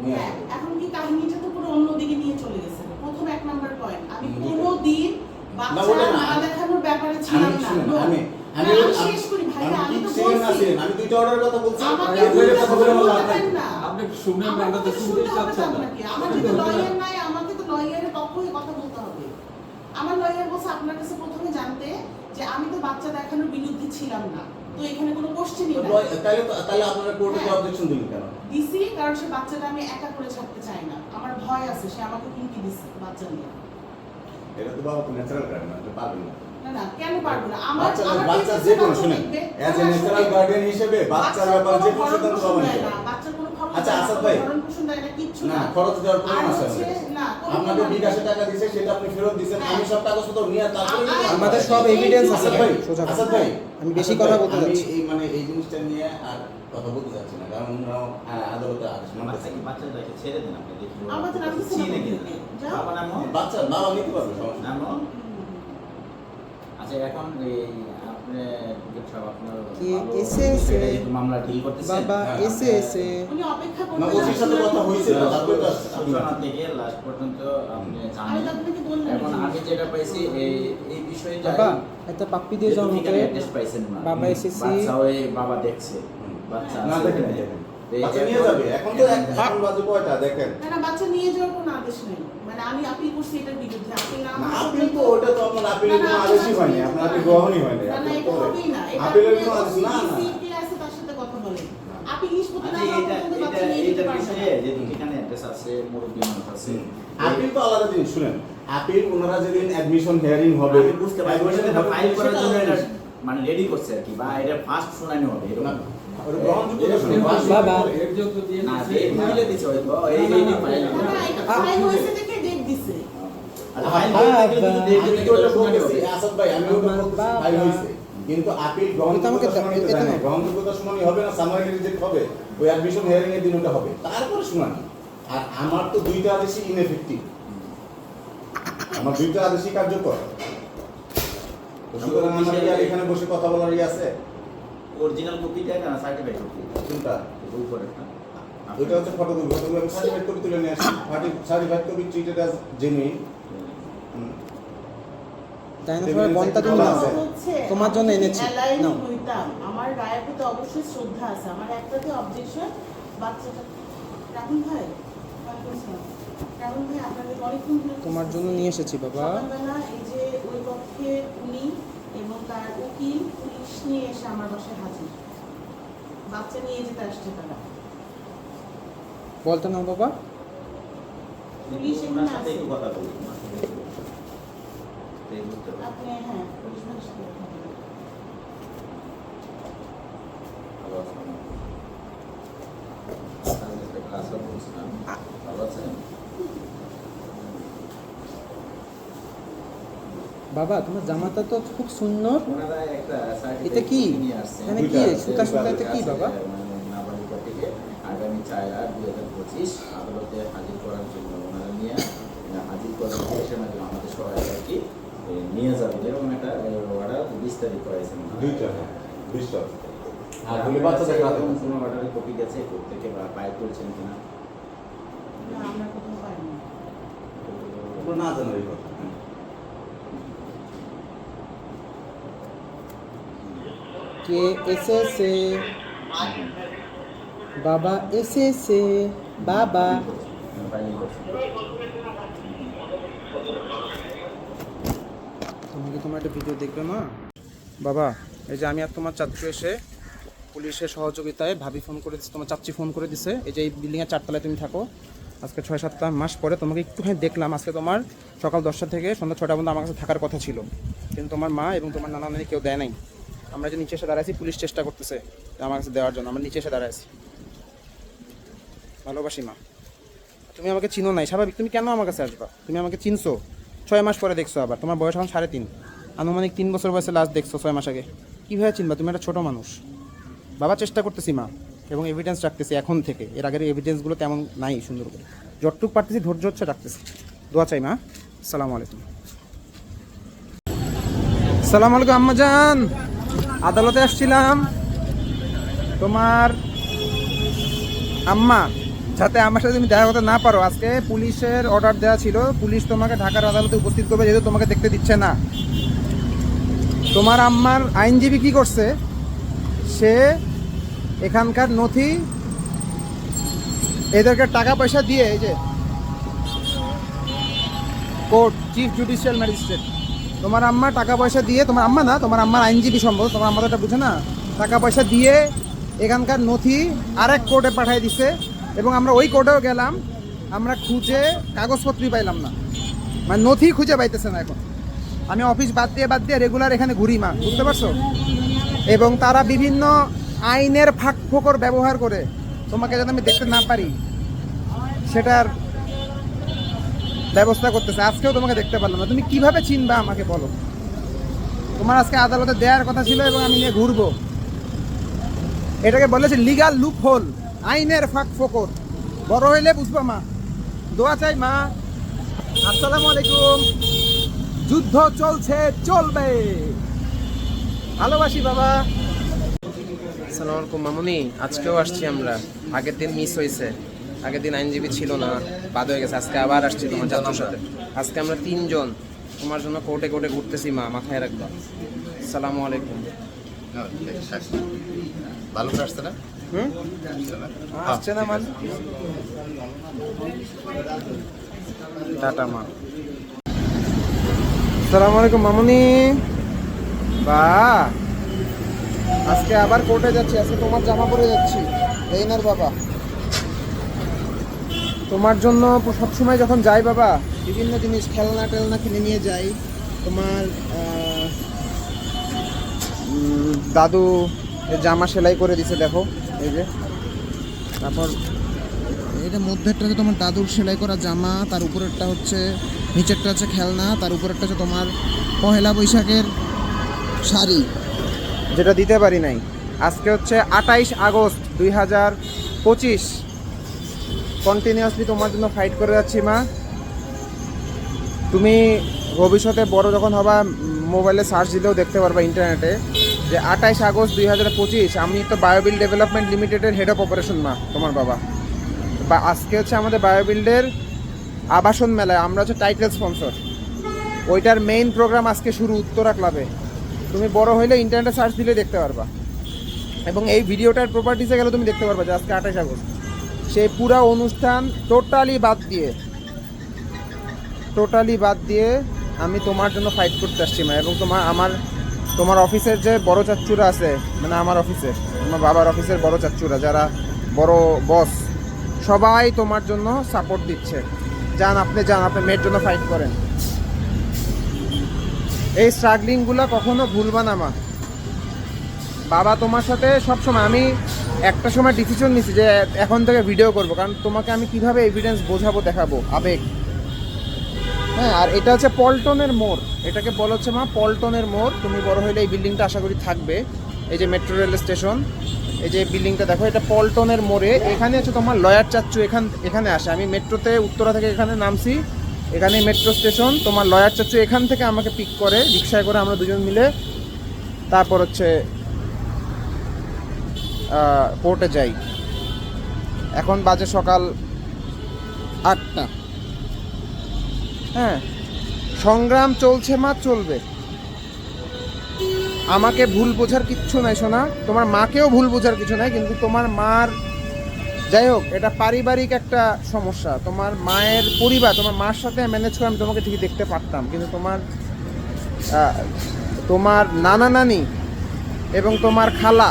S3: নিয়ে
S6: হ্যাঁ,
S3: আসবে।
S6: এখন কি কাহিনীটা তো পুরো অন্যদিকে নিয়ে চলে গেছে। প্রথম 1 নাম্বার পয়েন্ট, আমি
S3: হুম,
S6: কোনোদিন
S3: না,
S6: বাচ্চা
S3: ওটা না।
S6: না দেখানোর ব্যাপারে ছিলাম
S3: আমি
S6: না।
S3: শুনুন,
S6: No.
S3: আমি
S6: না, আমি শেষ করি ভাই,
S3: আমি
S6: আমি
S3: কি
S6: তো
S3: ছিলেন না
S6: বলছি।
S3: ছিলেন, আমি দুইটা অর্ডারের কথা বলছি।
S6: আমাকে
S3: আপনার
S6: দুইটা
S3: কথা বলে আমার লাভ নাই।
S6: বলবেন না।
S5: আপনি শুনেন না,
S6: আমাকে
S5: আমরা তো
S6: তো
S5: শুনতেই
S6: শুনতে হবে
S5: চাচ্ছেন
S6: তো
S5: না।
S6: আপনাকে। আমার যদি লয়ার নাই, আমাকে তো লয়ারের পক্ষে কথা বলতে হবে। আমার লয়ার বলছে আপনার কাছে প্রথমে জানতে যে আমি তো বাচ্চা দেখানোর বিরুদ্ধে ছিলাম না, তো এখানে কোনো কোশ্চেনই নাই।
S3: তাহলে আপনারা কোর্টে
S6: হ্যাঁ।
S3: অবজেকশন দিলেন কেন?
S6: দিছি কারণ সে বাচ্চাটা আমি একা করে ছাড়তে চাই না, আমার ভয় আছে, সে আমাকে হুমকি দিচ্ছে বাচ্চা নিয়ে।
S3: এটা তো বাবা তো ন্যাচারাল গার্ডেন, এটা পারবেন না।
S6: না না, কেন পারবো না? আমার
S3: বাচ্চা
S6: আমার
S3: বাচ্চা
S6: business
S3: যে
S6: এ
S3: কোনো
S6: বাচ্চা
S3: শুনেন,
S6: দেখবে।
S3: অ্যাজ এ
S6: না,
S3: ন্যাচারাল
S6: শুনেন।
S3: গার্ডেন হিসেবে বাচ্চার ব্যাপারে যে কোনো সিদ্ধান্ত
S6: ভরণ
S3: সবাই
S6: পোষণ দেয়
S3: নেবে।
S6: না, বাচ্চার কোনো খরচ
S3: আচ্ছা,
S6: দেয় না,
S3: আসাদ
S6: কোনো
S3: ভাই।
S6: ভরণ পোষণ দেয় না, কিচ্ছু
S3: না,
S6: না।
S3: খরচ দেওয়ার
S6: আর
S3: প্রমাণ আছে
S6: হচ্ছে,
S3: আমাদের।
S6: না, কোনো
S3: আপনাকে
S6: প্রমাণ
S3: বিকাশে
S6: নেই।
S3: টাকা দিছে, সেটা আপনি ফেরত দিয়েছেন,
S6: হ্যাঁ।
S3: আমি সব কাগজপত্র নিয়ে তারপরে
S7: আমাদের সব এভিডেন্স আছে
S3: আসাদ ভাই,
S7: সোজা কথা।
S3: আসাদ ভাই,
S7: আমি বেশি
S3: আসাদ
S7: কথা
S3: ভাই,
S7: বলতে
S3: আমি
S7: যাচ্ছি।
S3: এই মানে এই জিনিসটা নিয়ে আর কথা বলতে যাচ্ছি না, কারণ ওনারাও আদালতে আদেশ মানতেছে না।
S2: বাচ্চাটাকে ছেড়ে দেন আপনি, দেখি ও
S6: আমার তো রাখতেছে না
S2: চিনে কিনা।
S6: কোনোদিকে। যাও।
S2: বাবা নামও?
S3: বাচ্চা বাবা নিতে পারবে, সমস্যা নেই।
S2: নামও? আচ্ছা, এখন এই আপনি সব আপনার
S7: কি
S2: ভালো
S7: এসে
S2: বিষয়টা যেহেতু মামলা ডিল করতেছেন,
S7: বাবা
S3: হ্যাঁ,
S7: এসে এসে
S6: উনি অপেক্ষা
S3: না,
S6: করবেন।
S3: ওসির সাথে কথা হয়েছে তো, তারপরে তো আসছে।
S2: সূচনা থেকে লাস্ট পর্যন্ত আপনি
S6: আমি
S2: জানেন।
S6: তো আপনাকে বললাম।
S2: এখন আমি যেটা পাইছি এই বিষয়টা
S7: বাবা একটা পাপ্পি দিয়ে যাও আমাকে।
S2: অ্যাড্রেস পাইছেন না।
S7: বাবা এসেছি।
S2: বাচ্চা ওই বাবা দেখছে। বাচ্চা
S3: না
S2: আছে
S3: দেখেন,
S2: ওখানে।
S3: দেখেন।
S2: এই
S3: বাচ্চা নিয়ে
S2: এখন-
S3: যাবে, এখন তো এখন বাজে কয়টা দেখেন।
S6: না না, বাচ্চা নিয়ে যাওয়ার কোনো আদেশ নেই, মানে আমি আপিল করছি এটার বিরুদ্ধে। আপিল না
S3: না,
S6: হওয়া
S3: আপিল তো
S6: পর্যন্ত-
S3: ওটা তো আপনার আপিলের
S6: না, না,
S3: কোনো
S6: আপনি
S3: আদেশই হয়নি,
S6: আপিল
S3: আপনার
S6: করতে
S3: আপিল
S6: পারেন।
S3: গ্রহণই হয়নি।
S6: না না,
S3: আপিল
S6: এটা
S3: পরে।
S6: হবেই না। এটা
S3: আপিলের
S6: আপনি
S3: কোনো আদেশ না, না।
S6: OCC কে আছে তার সাথে কথা বলেন।
S3: আপিল তো আলাদা জিনিস, শুনেন, আপিল ওনারা যেদিন অ্যাডমিশন হিয়ারিং হবে,
S2: বুঝতে পারি ফাইল করার জন্য এটা মানে রেডি করছে আর কি, বা এটা ফার্স্ট শুনানি হবে এরকম
S3: ওটা গ্রহণযোগ্য শুনুন।
S7: বাবা
S2: না ডেট মিলে দিছে হয়তো এই ফাইল
S6: না, এটা ফাইল হয়েছে দেখে ডেট দিছে।
S2: আচ্ছা ফাইল হয়েছে কিন্তু ডেট
S3: আমি
S2: দিলে
S3: তো ওটা
S2: শুনানি
S3: বলতেছি,
S2: হবে।
S3: আসাদ ভাই, আমি ওটা বলতেছি, ফাইল হয়েছে। কিন্তু আপিল গ্রহণযোগ্যতা শুনানি তো জানেন, গ্রহণযোগ্যতা শুনানি হবে না, সামারি রিজেক্ট হবে, ওই অ্যাডমিশন হিয়ারিং এর দিন ওটা হবে, তারপরে শুনানি। আর আমার তো দুইটা আদেশই ইনএফেক্টিভ, আমার দুইটা আদেশই কার্যকর। তো সুতরাং আমার কি আর এখানে বসে কথা বলার আছে?
S2: অরিজিনাল কপিটা না সার্টিফাইড কপি
S3: কোনটা?
S2: উপরেরটা
S3: ওইটা হচ্ছে ফটোকপি, ফটোকপি আমি সার্টিফাইড কপি তুলে নিয়ে আসি, certified copy treated as genuine.
S7: তাই না সবাই বনটা তুমি নাও, তোমার জন্য এনেছি,
S6: অ্যালাইন
S7: নাও।
S6: হইতাম। আমার রায়ের প্রতি অবশ্যই শ্রদ্ধা আছে। আমার একটাতে অবজেকশন, বাচ্চাটা রাহুল ভাই, রাহুল ভাই আপনাদের অনেকক্ষণ ধরে
S7: তোমার জন্য নিয়ে এসেছি বাবা।
S6: সকালবেলা এই যে ওই পক্ষে উনি এবং তার উকিল পুলিশ নিয়ে এসে আমার বাসায় হাজির, বাচ্চা নিয়ে যেতে আসছে তারা।
S7: বলতে নাও বাবা।
S6: পুলিশ
S2: ওনার
S6: এখানে
S2: সাথে
S6: আছে।
S2: একটু কথা বলি ওনার সাথে একটু। এই বুঝতে পারছি।
S6: আপনি হ্যাঁ পুলিশ ভাইয়ের সাথে কথা বলুন।
S2: ভালো আছেন? আমি একটা ক্লাসে বলছিলাম। ভালো আছেন?
S7: বাবা তোমার জামাটা তো খুব সুন্দর।
S2: ওনারা একটা সার্টিফিকেট
S7: এটা কি?
S2: নিয়ে আসছেন।
S7: এখানে কি সুতা সুতা এটা কি বাবা?
S2: নাবালিকা থেকে আগামী 4/8/2025 আদালতে হাজির করার জন্য ওনারা নিয়ে হাজির করার উদ্দেশ্যে নাকি আমাদের সহায়তা আর কি নিয়ে যাবেন এরকম একটা অর্ডার 20 তারিখ করেছেন
S3: দুইটা, 20টা।
S2: আর
S3: বলে বাচ্চাদের হাতে
S2: এরকম কোনো অর্ডারের কপি গেছে কোর্ট থেকে বা ফাইল করেছেন কিনা?
S6: না আমরা কোথাও পাইনি।
S3: তোমরা না জানো এই কথা।
S7: কে এসেছে বাবা, এসেছে বাবা।
S2: ফাইলিং করছেন।
S7: তুমি কি তোমার একটা ভিডিও দেখবে মা? বাবা এই যে আমি আর তোমার চাচ্চু এসে পুলিশের সহযোগিতায় ভাবি ফোন করে দিচ্ছে, তোমার চাচ্চি ফোন করে দিছে। এই যে এই বিল্ডিংয়ের 4 তলায় তুমি থাকো। আজকে 6-7 মাস পরে তোমাকে একটুখানি দেখলাম। আজকে তোমার সকাল 10টা থেকে সন্ধ্যা 6টা পর্যন্ত আমার কাছে থাকার কথা ছিল, কিন্তু তোমার মা এবং তোমার নানা নানি কেউ দেয় নাই। আমরা যে নিচে এসে দাঁড়াইছি, পুলিশ চেষ্টা করতেছে আমার কাছে দেওয়ার জন্য, আমরা নিচে এসে দাঁড়াইছি। ভালোবাসি মা। তুমি আমাকে চিনো নাই, স্বাভাবিক। তুমি কেন আমার কাছে আসবা? তুমি আমাকে চিনছো 6 মাস পরে দেখছো, আবার তোমার বয়স এখন 3.5, আনুমানিক 3 বছর বয়সে লাস্ট দেখছো 6 মাস আগে। কীভাবে চিনবা? তুমি একটা ছোটো মানুষ। বাবা চেষ্টা করতেছি মা, এবং এভিডেন্স রাখতেছি এখন থেকে। এর আগের এভিডেন্সগুলো তেমন নাই, সুন্দর করে যতটুকু পারতেছি ধৈর্য হচ্ছে রাখতেছি। দোয়া চাই মা। আসসালামু আলাইকুম। আসসালামু আলাইকুম আম্মাজান। আদালতে আসছিলাম, তোমার আম্মা যাতে আমার সাথে তুমি দেখা করতে না পারো, আজকে পুলিশের অর্ডার দেওয়া ছিল, পুলিশ তোমাকে ঢাকার আদালতে উপস্থিত করবে, যেহেতু তোমাকে দেখতে দিচ্ছে না। তোমার আম্মার আইনজীবী কি করছে, সে এখানকার নথি এদেরকে টাকা পয়সা দিয়ে, এই যে কোর্ট চিফ জুডিশিয়াল ম্যাজিস্ট্রেট, তোমার আম্মা টাকা পয়সা দিয়ে, তোমার আম্মা না, তোমার আম্মার আইনজীবী সম্ভব, তোমার আম্মা তো এটা বুঝে না, টাকা পয়সা দিয়ে এখানকার নথি আরেক কোর্টে পাঠিয়ে দিছে। এবং আমরা ওই কোর্টেও গেলাম, আমরা খুঁজে কাগজপত্রই পাইলাম না, মানে নথি খুঁজে পাইতেছে না। এখন আমি অফিস বাদ দিয়ে রেগুলার এখানে ঘুরি মা, বুঝতে পারছো? এবং তারা বিভিন্ন আইনের ফাঁক ফোকর ব্যবহার করে তোমাকে যাতে আমি দেখতে না পারি সেটার ব্যবস্থা করতেছে। আজকেও তোমাকে দেখতে পারলাম না, তুমি কিভাবে চিনবা আমাকে বলো? তোমার আজকে আদালতে দেওয়ার কথা ছিল এবং আমি নিয়ে ঘুরবো। এটাকে বলেছে লিগাল লুপ হোল, আইনের ফাঁক ফোকর। বড় হইলে বুঝবো মা। দোয়া চাই মা। আসসালামু আলাইকুম। যুদ্ধ চলছে, চলবে। ভালোবাসি বাবা।
S1: আসসালামু আলাইকুম মামুনি। আজকেও আসছি আমরা, আগের দিন মিস হয়েছে, আগের দিন আইনজীবী ছিল না, বাদ হয়ে গেছে। আজকে আবার আসছি তোমার চাচুর সাথে। আজকে আমরা 3 জন তোমার জন্য কোর্টে কোর্টে ঘুরতেছি মা, মাথায় রাখবা। আসসালামু আলাইকুম।
S3: ভালো করে আসছে না?
S1: আসছে না মান, টাটা মা। আসসালামু আলাইকুম মামুনি। বা আজকে আবার কোর্টে যাচ্ছি, আজকে তোমার জামা পরে যাচ্ছি। রেইনার বাবা, তোমার জন্য সবসময় যখন যাই বাবা বিভিন্ন জিনিস খেলনা টেলনা কিনে নিয়ে যাই। তোমার দাদু জামা সেলাই করে দিছে দেখো, এই যে। তারপর এটা মধ্যেরটা হচ্ছে তোমার দাদুর সেলাই করা জামা, তার উপরেরটা হচ্ছে, নিচেরটা হচ্ছে খেলনা, তার উপরেরটা হচ্ছে তোমার পহেলা বৈশাখের শাড়ি, যেটা দিতে পারি নাই। আজকে হচ্ছে 28 আগস্ট 2025। কন্টিনিউয়াসলি তোমার জন্য ফাইট করে যাচ্ছি মা। তুমি ভবিষ্যতে বড় যখন হবা মোবাইলে সার্চ দিলেও দেখতে পারবা ইন্টারনেটে যে 28 আগস্ট 2025 আমি তো বায়োবিল ডেভেলপমেন্ট লিমিটেডের হেড অফ অপারেশন মা, তোমার বাবা। বা আজকে হচ্ছে আমাদের বায়োবিল্ডের আবাসন মেলায় আমরা হচ্ছে টাইটেল স্পন্সর। ওইটার মেইন প্রোগ্রাম আজকে শুরু উত্তরা ক্লাবে। তুমি বড় হইলে ইন্টারনেটে সার্চ দিলে দেখতে পারবা, এবং এই ভিডিওটার প্রপার্টিসে গেলে তুমি দেখতে পারবা যে আজকে 28 আগস্ট। সেই পুরো অনুষ্ঠান টোটালি বাদ দিয়ে আমি তোমার জন্য ফাইট করতে আসছি মা। এবং তোমার অফিসের যে বড় চাচ্চুরা আছে, মানে আমার অফিসের, আমার বাবার অফিসের বড় চাচ্চুরা যারা বড় বস, সবাই তোমার জন্য সাপোর্ট দিচ্ছে। আপনি মেয়ের জন্য ফাইট করেন। এই স্ট্রাগলিংগুলো কখনো ভুলবা না মা। বাবা তোমার সাথে সবসময়, আমি একটা সময় ডিসিশন নিছি যে এখন থেকে ভিডিও করব, কারণ তোমাকে আমি কিভাবে এভিডেন্স বোঝাবো, দেখাবো, আবেগ। হ্যাঁ, আর এটা হচ্ছে পল্টনের মোড়, এটাকে বলা হচ্ছে মা পল্টনের মোড়। তুমি বড় হইলে এই বিল্ডিংটা আশা করি থাকবে, এই যে মেট্রো রেল স্টেশন, এই যে বিল্ডিংটা দেখো, এটা পল্টনের মোড়ে। এখানে হচ্ছে তোমার লয়ার চাচ্চু এখানে আসে। আমি মেট্রোতে উত্তরা থেকে এখানে নামছি, এখানে মেট্রো স্টেশন। তোমার লয়ার চাচ্চু এখান থেকে আমাকে পিক করে রিক্সায় করে, আমরা দুজন মিলে তারপর হচ্ছে কোর্টে যাই। এখন বাজে সকাল 8টা। হ্যাঁ, সংগ্রাম চলছে মা, চলবে। আমাকে ভুল বোঝার কিচ্ছু নাই সোনা, তোমার মাকেও ভুল বোঝার কিছু নাই। কিন্তু তোমার মার, যাই হোক, এটা পারিবারিক একটা সমস্যা। তোমার মায়ের পরিবার, তোমার মার সাথে ম্যানেজ করে আমি তোমাকে ঠিকই দেখতে পারতাম, কিন্তু তোমার নানা নানি এবং তোমার খালা,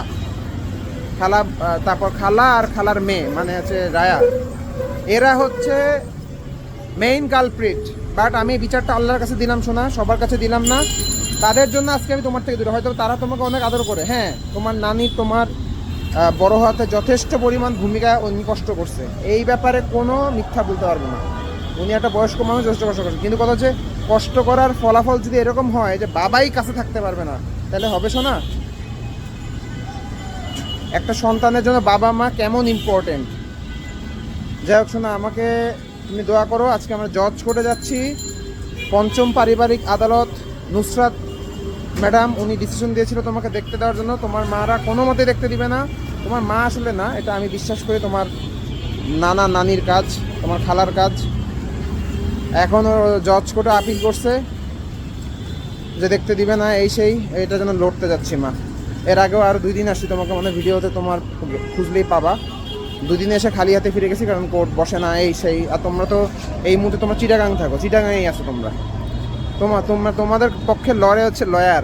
S1: তারপর খালা আর খালার মেয়ে মানে হচ্ছে রায়া, এরা হচ্ছে মেইন কালপ্রিট। বাট আমি বিচারটা আল্লাহর কাছে দিলাম সোনা, সবার কাছে দিলাম না। তাদের জন্য আজকে আমি তোমার থেকে দূরে। হয়তো তারা তোমাকে অনেক আদর করে, হ্যাঁ, তোমার নানি তোমার বড় হওয়াতে যথেষ্ট পরিমাণ ভূমিকা উনি কষ্ট করছে, এই ব্যাপারে কোনো মিথ্যা বলতে পারবো না। উনি একটা বয়স্ক মানুষ, যথেষ্ট কষ্ট করছে। কিন্তু কথা হচ্ছে, কষ্ট করার ফলাফল যদি এরকম হয় যে বাবাই কাছে থাকতে পারবে না, তাহলে হবে শোনা। একটা সন্তানের জন্য বাবা মা কেমন ইম্পর্টেন্ট। যাই হোক শোনা, আমাকে তুমি দোয়া করো। আজকে আমরা জজ কোর্টে যাচ্ছি, 5ম পারিবারিক আদালত। নুসরাত ম্যাডাম উনি ডিসিশন দিয়েছিল তোমাকে দেখতে দেওয়ার জন্য। তোমার মারা কোনো মতে দেখতে দিবে না। তোমার মা আসলে না, এটা আমি বিশ্বাস করি তোমার নানা নানির কাজ, তোমার খালার কাজ। এখনও জজ কোর্টে আপিল করছে যে দেখতে দিবে না, এই সেই, এইটার জন্য লড়তে যাচ্ছি মা। এর আগেও আর 2 দিন আসছি, তোমাকে মানে ভিডিওতে তোমার খুঁজলেই পাবা। 2 দিনে এসে খালি হাতে ফিরে গেছি, কারণ কোর্ট বসে না, এই সেই। আর তোমরা তো এই মুহূর্তে তোমার চিটাগাং থাকো, চিটাগাংয়েই আছো তোমরা। তোমাদের পক্ষে লড়ে হচ্ছে লয়ার,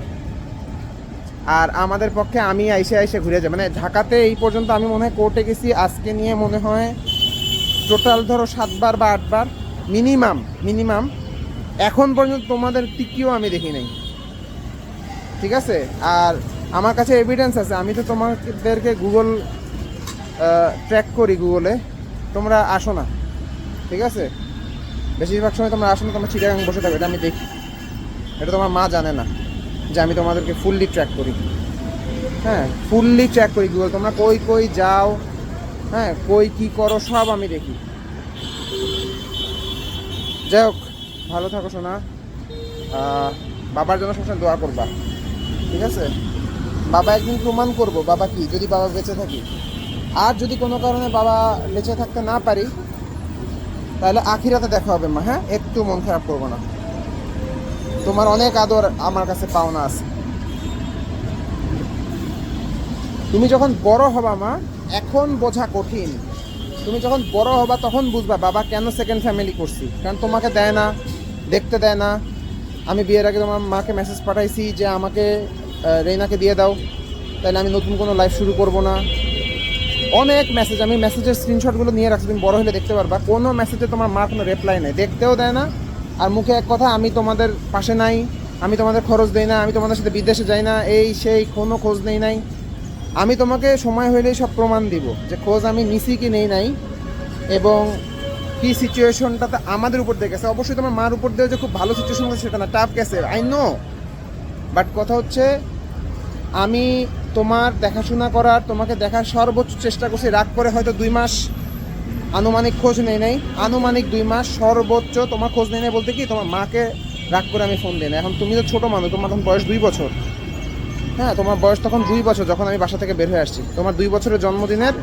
S1: আর আমাদের পক্ষে আমি আইসে ঘুরে যাই। মানে ঢাকাতে এই পর্যন্ত আমি মনে হয় কোর্টে গেছি আজকে নিয়ে মনে হয় টোটাল ধরো 7 বার বা 8 বার মিনিমাম। এখন পর্যন্ত তোমাদের টিকিও আমি দেখি নাই, ঠিক আছে? আর আমার কাছে এভিডেন্স আছে, আমি তো তোমাদেরকে গুগল ট্র্যাক করি গুগলে, তোমরা আসো না, ঠিক আছে? বেশিরভাগ সময় তোমরা আসো না, তোমরা চিটাগাং বসে থাকো, এটা আমি দেখি। এটা তোমার মা জানে না যে আমি তোমাদেরকে ফুললি ট্র্যাক করি। হ্যাঁ, ফুললি ট্র্যাক করি গুগল, তোমরা কই যাও, হ্যাঁ, কী করো, সব আমি দেখি। যাই হোক, ভালো থাকো শোনা। বাবার জন্য সবসময় দোয়া করবা, ঠিক আছে? বাবা একদিন প্রমাণ করবো বাবা কি, যদি বাবা বেঁচে থাকি। আর যদি কোনো কারণে বাবা বেঁচে থাকতে না পারি, তাহলে আখিরাতে দেখা হবে মা। হ্যাঁ, একটু মন খারাপ করবো না। তোমার অনেক আদর আমার কাছে পাওনা আছে। তুমি যখন বড় হবা মা, এখন বোঝা কঠিন। তুমি যখন বড় হবা তখন বুঝবা বাবা কেন সেকেন্ড ফ্যামিলি করছি। কারণ তোমাকে দেয় না, দেখতে দেয় না। আমি বিয়ের আগে তোমার মাকে মেসেজ পাঠাইছি যে আমাকে রেনাকে দিয়ে দাও, তাহলে আমি নতুন কোনো লাইফ শুরু করব না। অনেক মেসেজ, আমি মেসেজের স্ক্রিনশটগুলো নিয়ে রাখছি, তুমি বড় হলে দেখতে পারবা। কোনো মেসেজে তোমার মা কোনো রিপ্লাই নেই, দেখতেও দেয় না। আর মুখে এক কথা, আমি তোমাদের পাশে নাই, আমি তোমাদের খরচ দেই না, আমি তোমাদের সাথে বিদেশে যাই না, এই সেই কোনো খোঁজ নেই নাই। আমি তোমাকে সময় হইলেই সব প্রমাণ দিব যে খোঁজ আমি নিছি কি নেই নাই, এবং কি সিচুয়েশনটাতে আমাদের উপর দিয়ে গেছে। অবশ্যই তোমার মার উপর দিয়ে যে খুব ভালো সিচুয়েশন গেছে সেটা না, টাফ গেছে, আই নো। বাট কথা হচ্ছে আমি তোমার দেখাশোনা করার, তোমাকে দেখার সর্বোচ্চ চেষ্টা করছি। রাগ করে হয়তো 2 মাস আনুমানিক খোঁজ নেই নাই, আনুমানিক 2 মাস সর্বোচ্চ তোমার খোঁজ নেই নাই বলতে কি, তোমার মাকে রাগ করে আমি ফোন দিই না। এখন তুমি তো ছোটো মানুষ, তোমার তখন বয়স 2 বছর, হ্যাঁ তোমার বয়স তখন 2 বছর যখন আমি বাসা থেকে বের হয়ে আসছি। তোমার 2 বছরের জন্মদিনের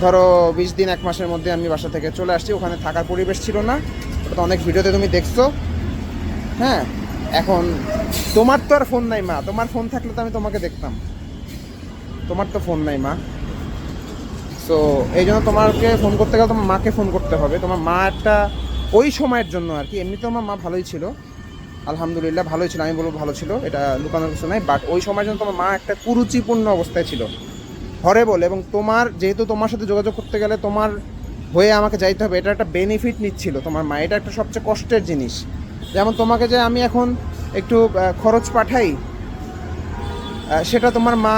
S1: ধরো 20 দিন 1 মাসের মধ্যে আমি বাসা থেকে চলে আসছি। ওখানে থাকার পরিবেশ ছিল না, ওটা তো অনেক ভিডিওতে তুমি দেখছো। হ্যাঁ, এখন তোমার তো আর ফোন নাই মা, তোমার ফোন থাকলে তো আমি তোমাকে দেখতাম, তোমার তো ফোন নাই মা। সো এই জন্য তোমাকে ফোন করতে গেলে তোমার মাকে ফোন করতে হবে। তোমার মা একটা ওই সময়ের জন্য আর কি, এমনিতে আমার মা ভালোই ছিল, আলহামদুলিল্লাহ ভালোই ছিল, আমি বলবো ভালো ছিল, এটা লুকানোর কিছু নাই। বাট ওই সময়ের জন্য তোমার মা একটা কুরুচিপূর্ণ অবস্থায় ছিল, হরেবল। এবং তোমার যেহেতু তোমার সাথে যোগাযোগ করতে গেলে তোমার হয়ে আমাকে যাইতে হবে, এটা একটা বেনিফিট নিচ্ছিল তোমার মা, এটা একটা সবচেয়ে কষ্টের জিনিস। যেমন তোমাকে যে আমি এখন একটু খরচ পাঠাই, সেটা তোমার মা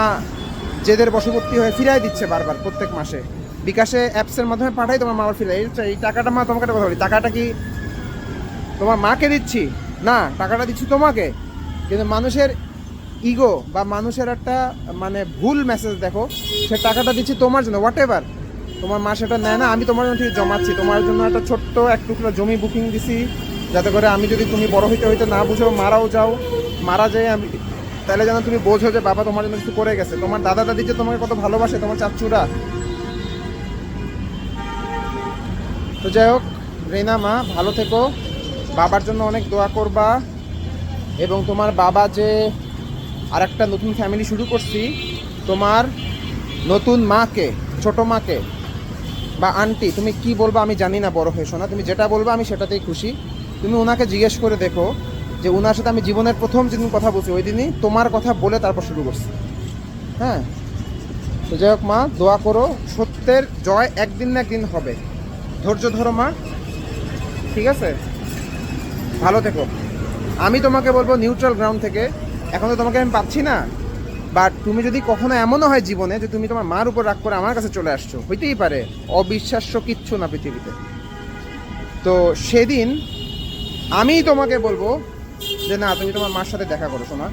S1: জেদের বশবর্তী হয়ে ফিরাই দিচ্ছে বারবার প্রত্যেক মাসে, বিকাশে অ্যাপসের মাধ্যমে পাঠাই, তোমার মা আবার ফিরাই। এই টাকাটা মা তোমাকে একটা কথা বলি, টাকাটা কি তোমার মাকে দিচ্ছি না, টাকাটা দিচ্ছি তোমাকে। কিন্তু মানুষের ইগো বা মানুষের একটা মানে ভুল মেসেজ দেখো, সে টাকাটা দিচ্ছি তোমার জন্য, হোয়াট এভার, তোমার মা সেটা নেয় না। আমি তোমার জন্য ঠিক জমাচ্ছি, তোমার জন্য একটা ছোট্ট 1 টুকরা জমি বুকিং দিছি, যাতে করে আমি যদি তুমি বড় হইতে হইতে না বুঝো, মারাও যাও, মারা যাই আমি, তাহলে যেন তুমি বোঝো যে বাবা তোমার জন্য কিছু করে গেছে। তোমার দাদা দাদি যে তোমাকে কত ভালোবাসে, তোমার চাচুরা। তো যাই হোক রেনা মা, ভালো থেকো, বাবার জন্য অনেক দোয়া করবা। এবং তোমার বাবা যে আর একটা নতুন ফ্যামিলি শুরু করছি, তোমার নতুন মাকে, ছোট মাকে বা আন্টি, তুমি কি বলবা আমি জানি না, বড় হয়ে শোনা, তুমি যেটা বলবা আমি সেটাতেই খুশি। তুমি ওনাকে জিজ্ঞেস করে দেখো যে ওনার সাথে আমি জীবনের প্রথম যেদিন কথা বলছি ওই দিনই তোমার কথা বলে তারপর শুরু করছি। হ্যাঁ, তো যাই হোক মা, দোয়া করো, সত্যের জয় একদিন না একদিন হবে, ধৈর্য ধরো মা, ঠিক আছে? ভালো থেকো। আমি তোমাকে বলবো নিউট্রাল গ্রাউন্ড থেকে, এখন তো তোমাকে আমি পাচ্ছি না, বাট তুমি যদি কখনো এমনও হয় জীবনে যে তুমি তোমার মার উপর রাগ করে আমার কাছে চলে আসছো, হইতেই পারে, অবিশ্বাস্য কিচ্ছু না পৃথিবীতে, তো সেদিন আমি তোমাকে বলবো যে না, তুমি তোমার মার সাথে দেখা করো শোনা,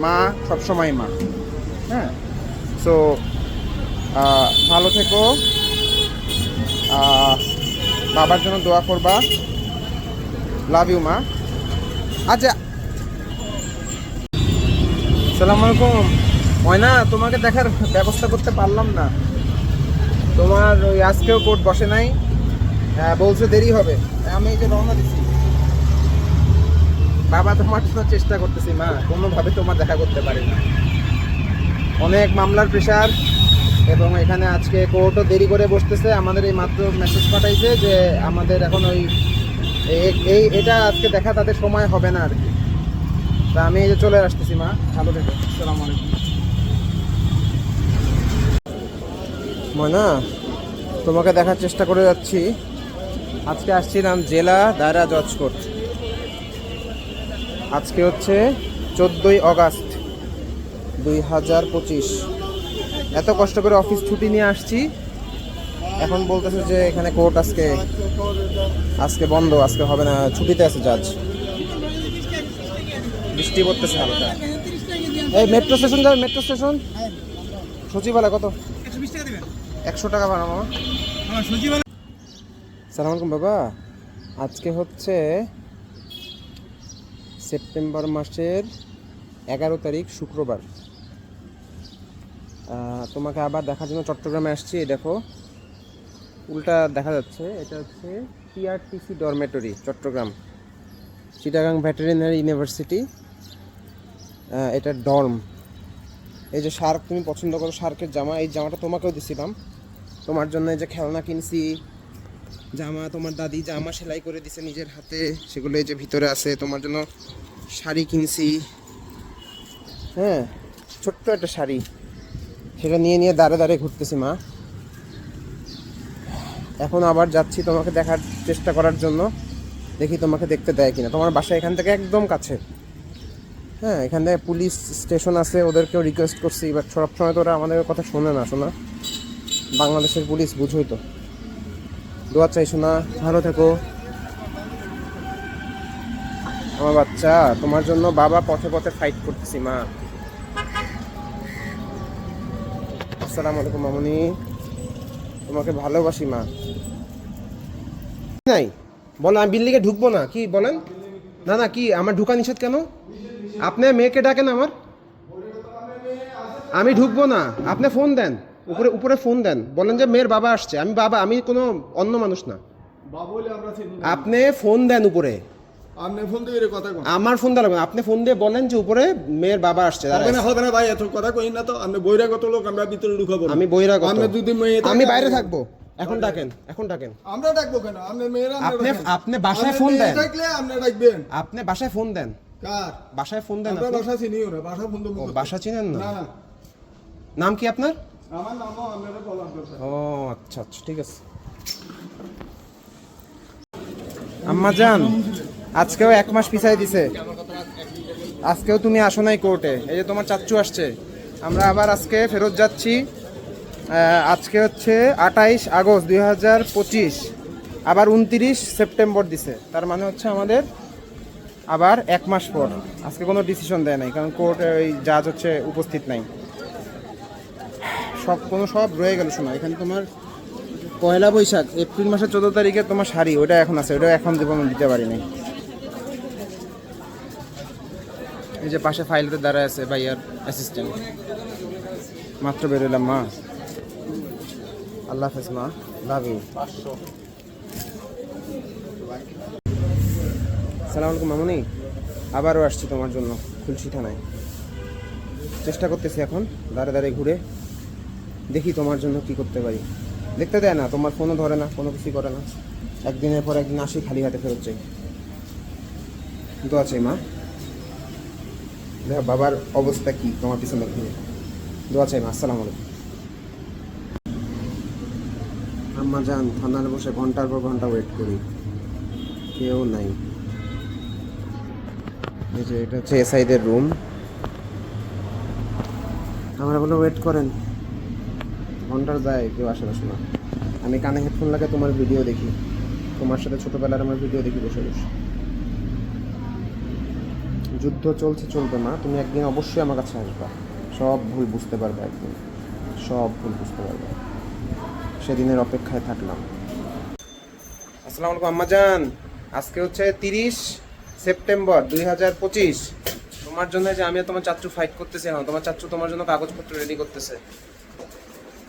S1: মা সবসময় মা। হ্যাঁ, সো ভালো থেকো, বাবার জন্য দোয়া করবা, লাভ ইউ মা। আচ্ছা, সালাম আলাইকুম ময়না, তোমাকে দেখার ব্যবস্থা করতে পারলাম না, তোমার ওই আজকেও কোর্ট বসে নাই, বলছে দেরি হবে, আমি এই যে রওনা দিচ্ছি। বাবা তোমার জন্য চেষ্টা করতেছি মা, কোনোভাবে তোমার দেখা করতে পারি না, অনেক মামলার প্রেশার, এবং এখানে আজকে কোর্টও দেরি করে বসতেছে। আমাদের এই মাত্র মেসেজ পাঠাইছে যে আমাদের এখন ওই এটা আজকে দেখা তাদের সময় হবে না আর কি। তা আমি এই যে চলে আসতেছি মা, ভালো থেকো, আসসালামু আলাইকুম। ময়না, তোমাকে দেখার চেষ্টা করে যাচ্ছি। আজকে আসছিলাম জেলা দায়রা জজ কোর্ট, আজকে হচ্ছে 14ই আগস্ট 2025। এত কষ্ট করে অফিস ছুটি নিয়ে আসছি, এখন বলতেছে যে এখানে কোর্ট আজকে বন্ধ, আজকে হবে না, ছুটিতে আছে জাজ। বৃষ্টি পড়তেছে হালকা। এই মেট্রো স্টেশন যাবে, মেট্রো স্টেশন সচিবালয় কত? 100 টাকা ভাড়া মামা। সালাম আলাইকুম বাবা, আজকে হচ্ছে সেপ্টেম্বর মাসের 11 তারিখ শুক্রবার। তোমাকে আবার দেখার জন্য চট্টগ্রামে আসছি। দেখো উল্টা দেখা যাচ্ছে, এটা হচ্ছে TRTC dormitory Chattogram, Chittagong veterinary university, এটা ডর্ম। এই যে শার্ক, তুমি পছন্দ করো শার্কের জামা, এই জামাটা তোমাকেও দিছিলাম, তোমার জন্য এই যে খেলনা কিনছি, জামা তোমার দাদি জামা সেলাই করে দিছে নিজের হাতে, সেগুলো এই যে ভিতরে আছে। তোমার জন্য শাড়ি কিনছি, হ্যাঁ ছোট্ট একটা শাড়ি, সেটা নিয়ে দাঁড়ে দাঁড়ে ঘুরতেছি মা। এখন আবার যাচ্ছি তোমাকে দেখার চেষ্টা করার জন্য, দেখি তোমাকে দেখতে দেয় কিনা। তোমার বাসা এখান থেকে একদম কাছে, হ্যাঁ, এখান থেকে পুলিশ স্টেশন আছে, ওদেরকেও রিকোয়েস্ট করছি, বাট সব সময় তো ওরা আমাদের কথা শোনে না। শোনা, বাংলাদেশের পুলিশ বুঝোই তো। দোয়া চাই শোনা, ভালো থেকো আমার বাচ্চা। তোমার জন্য বাবা পথে পথে ফাইট করতেছি মা। আসসালামু আলাইকুম মামুনি, তোমাকে ভালোবাসি মা। নাই বলো, আমি বিল্ডিংয়ে ঢুকবো না, কি বলেন? না না, কি আমার ঢুকা নিষেধ কেন? আপনি মেয়েকে ডাকেন আমার, আমি ঢুকবো না। আপনি ফোন দেন, উপরে উপরে ফোন দেন, বলেন যে মেয়ের বাবা আসছে। আমি বাবা, আমি কোনো অন্য মানুষ না।
S5: বাবা বলে আমরা চিনি না।
S1: আপনি ফোন দেন উপরে,
S5: আপনি ফোন দিয়ে কথা কোন
S1: আমার ফোন দেওয়া লাগবে না। আপনি ফোন দিয়ে বলেন যে উপরে মেয়ের বাবা আসছে।
S5: হবে না, হবে না ভাই, এত কথা কই না তো। আপনি বহিরাগত লোক, আমরা ভিতরে ঢুকাবো না।
S1: আমি বহিরাগত,
S5: আপনি যদি মেয়ে থাকে,
S1: আমি বাইরে থাকবো। এখন ডাকেন, এখন ডাকেন।
S5: আমরা ডাকবো কেন? আপনি মেয়েরা
S1: আপনি আপনি বাসায় ফোন দেন,
S5: ডাকলে আপনি ডাকবেন।
S1: আপনি বাসায় ফোন দেন,
S5: কার
S1: বাসায় ফোন দেন।
S5: আমরা
S1: আপনি
S5: বাসা চিনিও না, বাসা ফোন দেবো।
S1: ও, বাসা চিনেন না?
S5: না না,
S1: নাম কি আপনার?
S5: আমার নামও আপনারা বলার দরকার।
S1: ও আচ্ছা আচ্ছা, ঠিক আছে। আম্মা জান, আজকেও 1 মাস পিছাই দিছে। আজকেও তুমি আসো নাই কোর্টে। এই যে তোমার চাচ্চু আসছে, আমরা আবার আজকে ফেরত যাচ্ছি। আজকে হচ্ছে 28 আগস্ট 2025, আবার 29 সেপ্টেম্বর দিছে। তার মানে হচ্ছে আমাদের আবার 1 মাস পর। আজকে কোনো ডিসিশন দেয় নাই, কারণ কোর্টে ওই জাজ হচ্ছে উপস্থিত নাই। সব রয়ে গেল। শোনো, এখানে তোমার পয়লা বৈশাখ এপ্রিল মাসের 14 তারিখে তোমার শাড়ি, ওটা এখন আছে, ওটা এখন দেবো, আমি দিতে পারি নাই। এই যে পাশে ফাইলতে দাঁড়ায় আছে ভাইয়ার অ্যাসিস্ট্যান্ট, মাত্র বেরোলাম মা। আল্লাহ হাফেজ মা, লাভ ইউ। সালাম আলাইকুম মামুনি, আবারও আসছি তোমার জন্য খুলশি থানায়। চেষ্টা করতেছি এখন দাঁড়ে দাঁড়িয়ে ঘুরে, দেখি তোমার জন্য কি করতে পারি। দেখতে দেয় না, তোমার ফোনও ধরে না, কোনো কিছুই করে না। একদিনের পর একদিন আসি, খালি হাতে ফেরত চাই। দোয়া চাই মা, দেখো বাবার অবস্থা কি তোমার পিছনে ঘুরে। দোয়া চাই মা। আসসালামু আলাইকুম। আম্মা যান, থানার বসে ঘন্টার পর ঘন্টা ওয়েট করি, কেউ নাই। এই যে এটা হচ্ছে এসআইদের রুম। আমরা বলে ওয়েট করেন, ঘন্টার যায়, কেউ আসে না। আমি কানে হেডফোন লাগে তোমার ভিডিও দেখি, তোমার সাথে ছোটবেলার আমার ভিডিও দেখি বসে বসে। যুদ্ধ চলবে মা, তুমি একদিন অবশ্যই আমার কাছে আসবা, সব ভুল বুঝতে পারবে, একদিন সব ভুল বুঝতে পারবে। সেদিনের অপেক্ষায় থাকলাম। আসসালামু আলাইকুম আম্মা জান, আজকে হচ্ছে 30 সেপ্টেম্বর 2025। তোমার জন্য যে আমি তোমার চাচ্চু ফাইট করতেছি, এখন তোমার চাচ্চু তোমার জন্য কাগজপত্র রেডি করতেছে।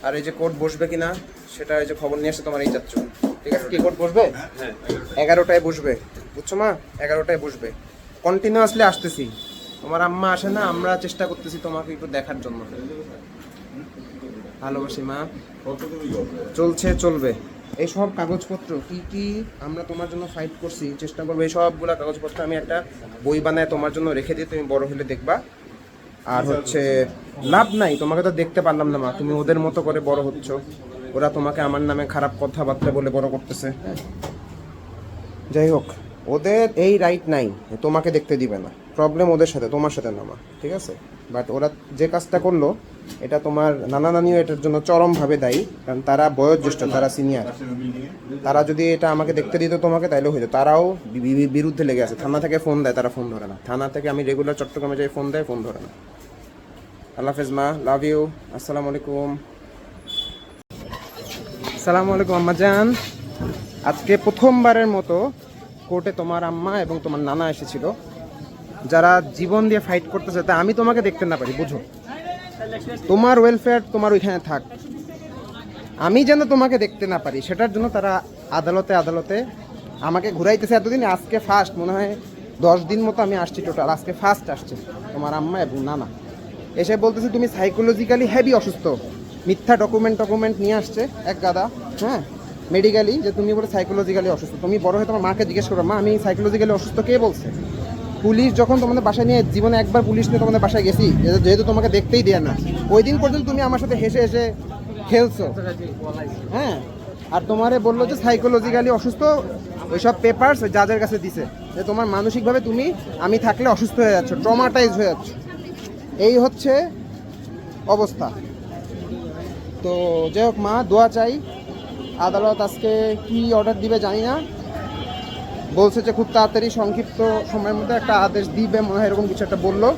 S1: আর এই যে কোর্ট বসবে কিনা সেটা এই যে খবর নিয়ে আসছে তোমার এই চাচ্চু। ঠিক আছে, কি কোর্ট বসবে? 11টায় বসবে, বুঝছো মা? 11টায় বসবে। কন্টিনিউয়াসলি আসতেছি, তোমার আম্মা আসে না, আমরা চেষ্টা করতেছি তোমাকে একটু দেখার জন্য। ভালোবাসি মা, চলবে। এই সব কাগজপত্র কি কি আমরা তোমার জন্য ফাইট করছি, চেষ্টা করবো এই সবগুলা কাগজপত্র আমি একটা বই বানায় তোমার জন্য রেখে দিই, তুমি বড় হলে দেখবা। আর হচ্ছে লাভ নাই, তোমাকে তো দেখতে পারলাম না মা, তুমি ওদের মতো করে বড় হচ্ছ। ওরা তোমাকে আমার নামে খারাপ কথাবার্তা বলে বড় করতেছে। যাই হোক, ওদের এই রাইট নাই তোমাকে দেখতে দিবে না। প্রবলেম ওদের সাথে, তোমার সাথে না মা, ঠিক আছে? বাট ওরা যে কাজটা করলো, এটা তোমার নানা নানিও এটার জন্য চরমভাবে দায়ী, কারণ তারা বয়োজ্যেষ্ঠ, তারা সিনিয়র। তারা যদি এটা আমাকে দেখতে দিত তোমাকে, তাইলে হইতো। তারাও বিরুদ্ধে লেগে আছে। থানা থেকে ফোন দেয়, তারা ফোন ধরে না। থানা থেকে আমি রেগুলার চট্টগ্রামে যাই, ফোন দেয়, ফোন ধরে না। আল্লাহ হাফেজ মা, লাভ ইউ। আসসালামু আলাইকুম। আসসালামু আলাইকুম আম্মা জান, আজকে প্রথমবারের মতো কোর্টে তোমার আম্মা এবং তোমার নানা এসেছিল, যারা জীবন দিয়ে ফাইট করতেছে। তা আমি তোমাকে দেখতে না পারি, বুঝো? তোমার ওয়েলফেয়ার তোমার ওইখানে থাক, আমি যেন তোমাকে দেখতে না পারি, সেটার জন্য তারা আদালতে আমাকে ঘুরাইতেছে এতদিন। আজকে ফার্স্ট মনে হয় 10 দিন মতো আমি আসছি টোটাল, আজকে ফার্স্ট আসছে তোমার আম্মা এবং নানা। এসে বলতেছে তুমি সাইকোলজিক্যালি হেভি অসুস্থ। মিথ্যা ডকুমেন্ট নিয়ে আসছে এক গাদা, হ্যাঁ, মেডিকেলি, যে তুমি বলে সাইকোলজিক্যালি অসুস্থ। তুমি বড় হয়ে তোমার মাকে জিজ্ঞেস করো, মা আমি সাইকোলজিক্যালি অসুস্থ, কে বলছে? পুলিশ যখন তোমাদের বাসায় নিয়ে, জীবনে একবার পুলিশ নিয়ে তোমাদের বাসায় গেছি, যেহেতু তোমাকে দেখতেই দেয় না, ওই দিন পর্যন্ত তুমি আমার সাথে হেসে খেলছো, হ্যাঁ, আর তোমারে বললো যে সাইকোলজিক্যালি অসুস্থ, ওইসব পেপারস ওই জাজের কাছে দিছে যে তোমার মানসিকভাবে তুমি আমি থাকলে অসুস্থ হয়ে যাচ্ছ, ট্রমাটাইজ হয়ে যাচ্ছ। এই হচ্ছে অবস্থা। তো যাই হোক মা, দোয়া চাই। আদালত আজকে কি অর্ডার দিবে জানি না, বলছে যে খুব তাড়াতাড়ি সংক্ষিপ্ত সময়ের মধ্যে একটা আদেশ দিবে মনে হয়, এরকম কিছু একটা বললো।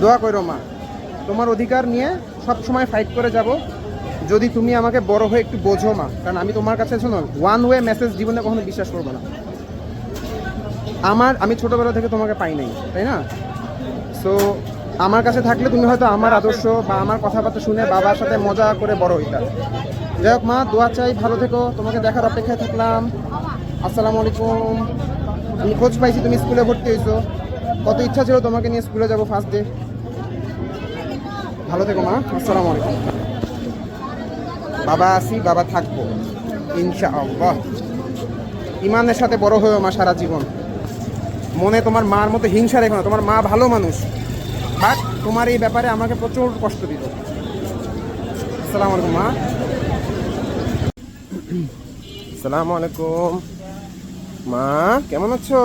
S1: দোয়া করো মা, তোমার অধিকার নিয়ে সব সময় ফাইট করে যাব। যদি তুমি আমাকে বড় হয়ে একটু বোঝো মা, কারণ আমি তোমার কাছে শোনো ওয়ান ওয়ে মেসেজ জীবনে কখনো বিশ্বাস করবো না। আমি ছোটোবেলা থেকে তোমাকে পাই নাই, তাই না? সো আমার কাছে থাকলে তুমি হয়তো আমার আদর্শ বা আমার কথাবার্তা শুনে বাবার সাথে মজা করে বড় হইতা। যাই হোক মা, দোয়া চাই, ভালো থেকো, তোমাকে দেখার অপেক্ষায় থাকলাম। আসসালামু আলাইকুম। আমি খোঁজ পাইছি তুমি স্কুলে ভর্তি হয়েছো, কত ইচ্ছা ছিল তোমাকে নিয়ে স্কুলে যাবো ফার্স্ট ডে। ভালো থেকো মা, আসসালামু আলাইকুম। বাবা আসি, বাবা থাকবো ইনশাআল্লাহ। ইমানের সাথে বড় হয়েও মা সারা জীবন। মনে তোমার মার মতো হিংসা রেখো না, তোমার মা ভালো মানুষ, বাট তোমার এই ব্যাপারে আমাকে প্রচুর কষ্ট দিত। আসসালামু আলাইকুম মা। আসসালামু আলাইকুম মা, কেমন আছো?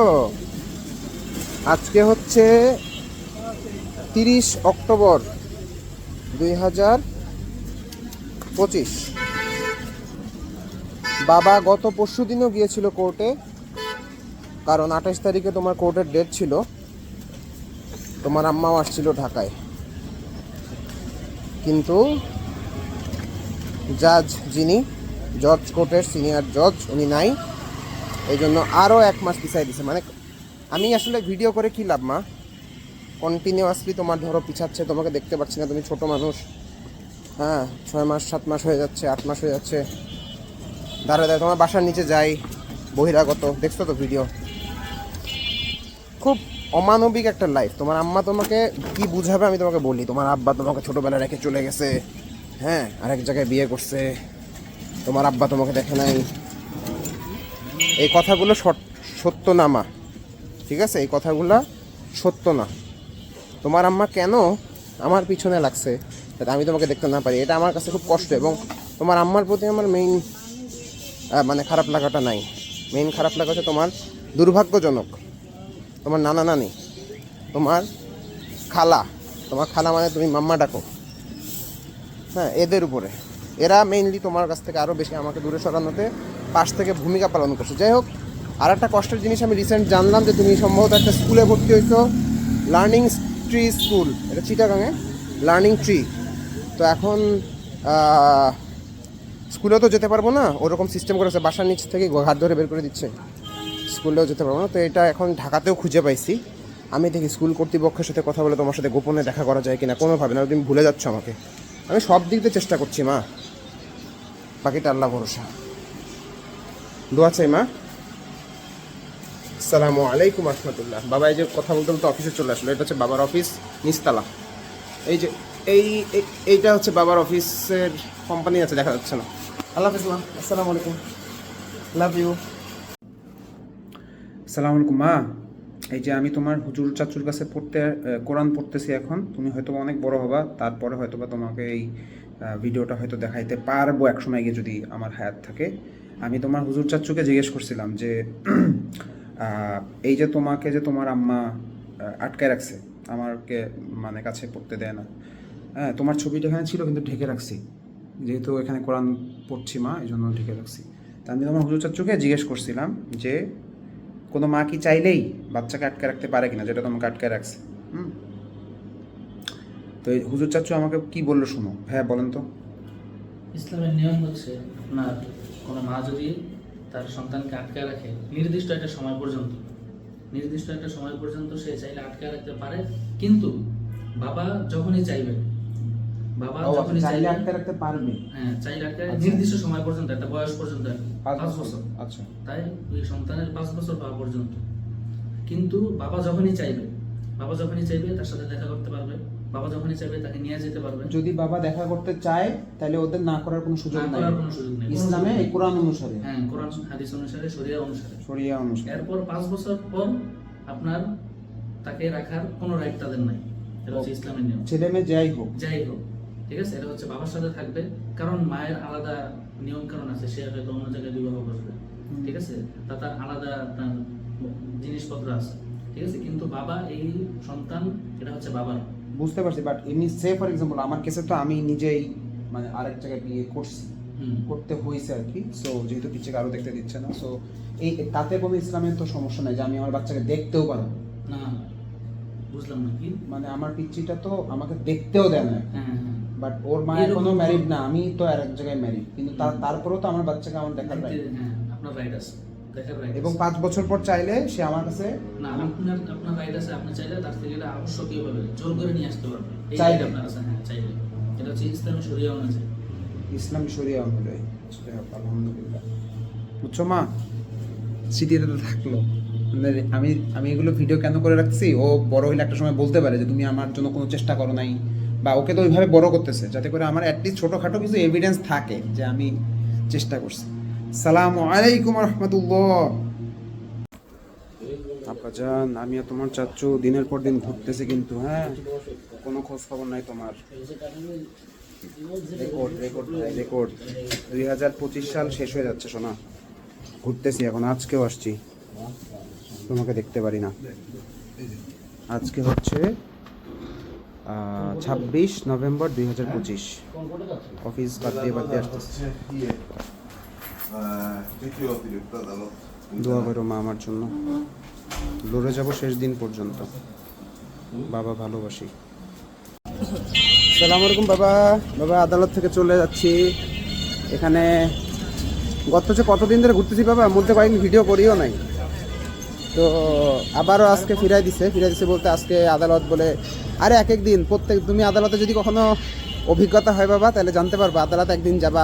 S1: আজকে হচ্ছে 30 অক্টোবর 2025। বাবা গত পরশু দিনও গিয়েছিল কোর্টে, কারণ 28 তারিখে তোমার কোর্টের ডেট ছিল। তোমার আম্মাও আসছিল ঢাকায়, কিন্তু জাজ যিনি জজ কোর্টের সিনিয়র জজ উনি নাই, এই জন্য আরও 1 মাস পিছাই দিছে। মানে আমি আসলে ভিডিও করে কী লাভ মা, কন্টিনিউয়াসলি তোমার ধরো পিছাচ্ছে, তোমাকে দেখতে পাচ্ছি না, তুমি ছোট মানুষ। হ্যাঁ, 6 মাস 7 মাস হয়ে যাচ্ছে, 8 মাস হয়ে যাচ্ছে। দাঁড়া তোমার বাসার নিচে যাই, বহিরাগত, দেখছো তো ভিডিও। খুব অমানবিক একটা লাইফ। তোমার আম্মা তোমাকে কি বুঝাবে আমি তোমাকে বলি। তোমার আব্বা তোমাকে ছোটোবেলা রেখে চলে গেছে, হ্যাঁ, আরেক জায়গায় বিয়ে করছে, তোমার আব্বা তোমাকে দেখে নাই। এই কথাগুলো সত্য না মা, ঠিক আছে? এই কথাগুলো সত্য না। তোমার আম্মা কেন আমার পিছনে লাগছে যাতে আমি তোমাকে দেখতে না পারি, এটা আমার কাছে খুব কষ্ট। এবং তোমার আম্মার প্রতি আমার মেইন মানে খারাপ লাগাটা নাই। মেইন খারাপ লাগা হচ্ছে তোমার দুর্ভাগ্যজনক তোমার নানা নানি, তোমার খালা, তোমার খালা মানে তুমি মাম্মা ডাকো, হ্যাঁ, এদের উপরে। এরা মেইনলি তোমার কাছ থেকে আরও বেশি আমাকে দূরে সরানোতে পাশ থেকে ভূমিকা পালন করছে। যাই হোক, আর একটা কষ্টের জিনিস আমি রিসেন্ট জানলাম যে তুমি সম্ভবত একটা স্কুলে ভর্তি হয়েছো, লার্নিং ট্রি স্কুল, এটা চিটাগাঙে লার্নিং ট্রি। তো এখন স্কুলেও তো যেতে পারবো না, ওরকম সিস্টেম করেছে, বাসার নিচ থেকে ঘাট ধরে বের করে দিচ্ছে, স্কুলেও যেতে পারবো না। তো এটা এখন ঢাকাতেও খুঁজে পাইছি। আমি দেখি স্কুল কর্তৃপক্ষের সাথে কথা বলে তোমার সাথে গোপনে দেখা করা যায় কিনা, কোনোভাবে না, তুমি ভুলে যাচ্ছ আমাকে। আমি সব দিক দিয়ে চেষ্টা করছি মা, বাকিটা আল্লাহ ভরসা। দোয়া চাই মা। আসসালামু আলাইকুম রহমতুল্লাহ। বাবা এই যে কথা বলতে বলতে অফিসে চলে আসলো, এটা হচ্ছে বাবার অফিস নিচতলা। এই যে এইটা হচ্ছে বাবার অফিসের কোম্পানি আছে, দেখা যাচ্ছে না। আল্লাহ হাফিজ মা, আসসালামু আলাইকুম, লাভ ইউ। আসসালামু আলাইকুম মা। এই যে আমি তোমার হুজুর চাচুর কাছে কোরআন পড়তেছি এখন। তুমি হয়তো অনেক বড় হবা, তারপরে হয়তো বা তোমাকে এই ভিডিওটা হয়তো দেখাইতে পারবো এক সময় গিয়ে, যদি আমার হায়াত থাকে। আমি তোমার হুজুর চাচুকে জিজ্ঞেস করছিলাম যে এই যে তোমাকে যে তোমার আম্মা আটকায় রাখছে, আমাকে মানে কাছে পড়তে দেয় না, হ্যাঁ, তোমার ছবিটা এখানে ছিল কিন্তু ঢেকে রাখছি, যেহেতু এখানে কোরআন পড়ছি মা, এই জন্য ঢেকে রাখছি। তা আমি তোমার হুজুর চাচুকে জিজ্ঞেস করছিলাম যে কোনো মা কি চাইলেই বাচ্চাকে আটকে রাখতে পারে কিনা, যেটা তোমাকে আটকে রাখছে। তো এই হুজুর চাচু আমাকে কি বললো শুনো। হ্যাঁ বলেন তো।
S8: ইসলামের নিয়ম হচ্ছে আপনার কোনো মা যদি তার সন্তানকে আটকে রাখে নির্দিষ্ট একটা সময় পর্যন্ত, সে চাইলে আটকে রাখতে পারে, কিন্তু বাবা যখনই চাইবে,
S1: চাইলে আটকে রাখতে পারবে,
S8: হ্যাঁ, চাইলে আটকে নির্দিষ্ট সময় পর্যন্ত, একটা বয়স পর্যন্ত, 5 বছর।
S1: আচ্ছা,
S8: তাই ওই সন্তানের 5 বছর পাওয়া পর্যন্ত। কিন্তু বাবা যখনই চাইবে তার সাথে দেখা করতে পারবে, বাবা যখনই চাইবে তাকে নিয়ে যেতে পারবে।
S1: যদি বাবা দেখা করতে চায় তাহলে ওদের না করার কোনো সুযোগ নেই ইসলামে, এই কোরআন অনুসারে,
S8: হ্যাঁ, কোরআন হাদিস অনুসারে, শরিয়া অনুসারে। এরপর 5 বছর পর আপনার তাকে রাখার কোনো রাইট তাদের নাই। এটা হচ্ছে ইসলামের নিয়ম।
S1: ছেলে মেয়ে যাই হোক,
S8: ঠিক আছে, এটা হচ্ছে বাবার সাথে থাকবে, কারণ মায়ের আলাদা নিয়ম কারণ আছে, সে হয়তো অন্য জায়গায় বিবাহ করবে, ঠিক আছে, তার আলাদা আপনার জিনিসপত্র আছে, ঠিক আছে, কিন্তু বাবা এই সন্তান এটা হচ্ছে বাবার।
S7: বুঝতে পারছি, বাট এমনি সে ফর এক্সাম্পল আমার কেসে তো আমি নিজেই মানে আরেক জায়গায় বিয়ে করছি, করতে হয়েছে আর কি। সো যেহেতু পিছিয়ে আরও দেখতে দিচ্ছে না, সো এই তাতে কোনো ইসলামের তো সমস্যা নাই যে আমি আমার বাচ্চাকে দেখতেও পারবো
S8: না, বুঝলাম না কি
S7: মানে আমার পিচ্চিটা তো আমাকে দেখতেও দেয় না,
S8: হ্যাঁ
S7: বাট ওর মা এখনো ম্যারিড না, আমি তো আর এক জায়গায় ম্যারিড, কিন্তু তারপরেও তো আমার বাচ্চাকে আমার দেখার রাইট,
S8: হ্যাঁ আপনার রাইট আছে দেখার রাইট,
S7: এবং 5 বছর পর চাইলে সে আমার কাছে
S8: না আপনার রাইট আছে, আপনি চাইলে তার থেকে এটা আবশ্যকীয় ভাবে জোর করে নিয়ে আসতে পারবেন, এই
S7: চাইলে।
S8: রাইট আপনার আছে, হ্যাঁ চাইলে। এটা হচ্ছে ইসলামী শরিয়া অনুযায়ী।
S7: ইসলামী শরিয়া অনুযায়ী। আলহামদুলিল্লাহ। বুঝছো মা, স্মৃতিতে তো থাকলো। মানে আমি এগুলো ভিডিও কেন করে রাখছি, ও বড় হইলে একটা সময় বলতে পারে যে তুমি আমার জন্য কোনো চেষ্টা করো নাই, বা ওকে তো ওইভাবে বড় করতেছে যাতে করে আমার অ্যাটলিস্ট ছোটোখাটো কিছু এভিডেন্স থাকে যে আমি চেষ্টা করছি। সালামু আলাইকুম রহমতুল্লাহ। আব্বাজান, আমি আর তোমার চাচ্চু দিনের পর দিন ঘুরতেছি, কিন্তু হ্যাঁ কোনো খোঁজ খবর নাই তোমার। রেকর্ড 2025 সাল শেষ হয়ে যাচ্ছে সোনা, ঘুরতেছি এখন, আজকেও আসছি, তোমাকে দেখতে পারি না। আজকে হচ্ছে 26 নভেম্বর 2025, অফিস বাদ দিয়ে আসতেছি।
S3: দ্বিতীয় অতিরিক্ত আদালত।
S7: দোয়া করো মা আমার জন্য, লড়ে যাব শেষ দিন পর্যন্ত। বাবা ভালোবাসি। সালাম আলাইকুম বাবা। বাবা আদালত থেকে চলে যাচ্ছি, এখানে কতদিন ধরে ঘুরতেছি বাবা, মধ্যে কয়েকদিন ভিডিও করিও নাই, তো আবারও আজকে ফিরাই দিছে বলতে আজকে আদালত বলে, আরে এক দিন প্রত্যেক, তুমি আদালতে যদি কখনো অভিজ্ঞতা হয় বাবা তাহলে জানতে পারবা, আদালত একদিন যাবা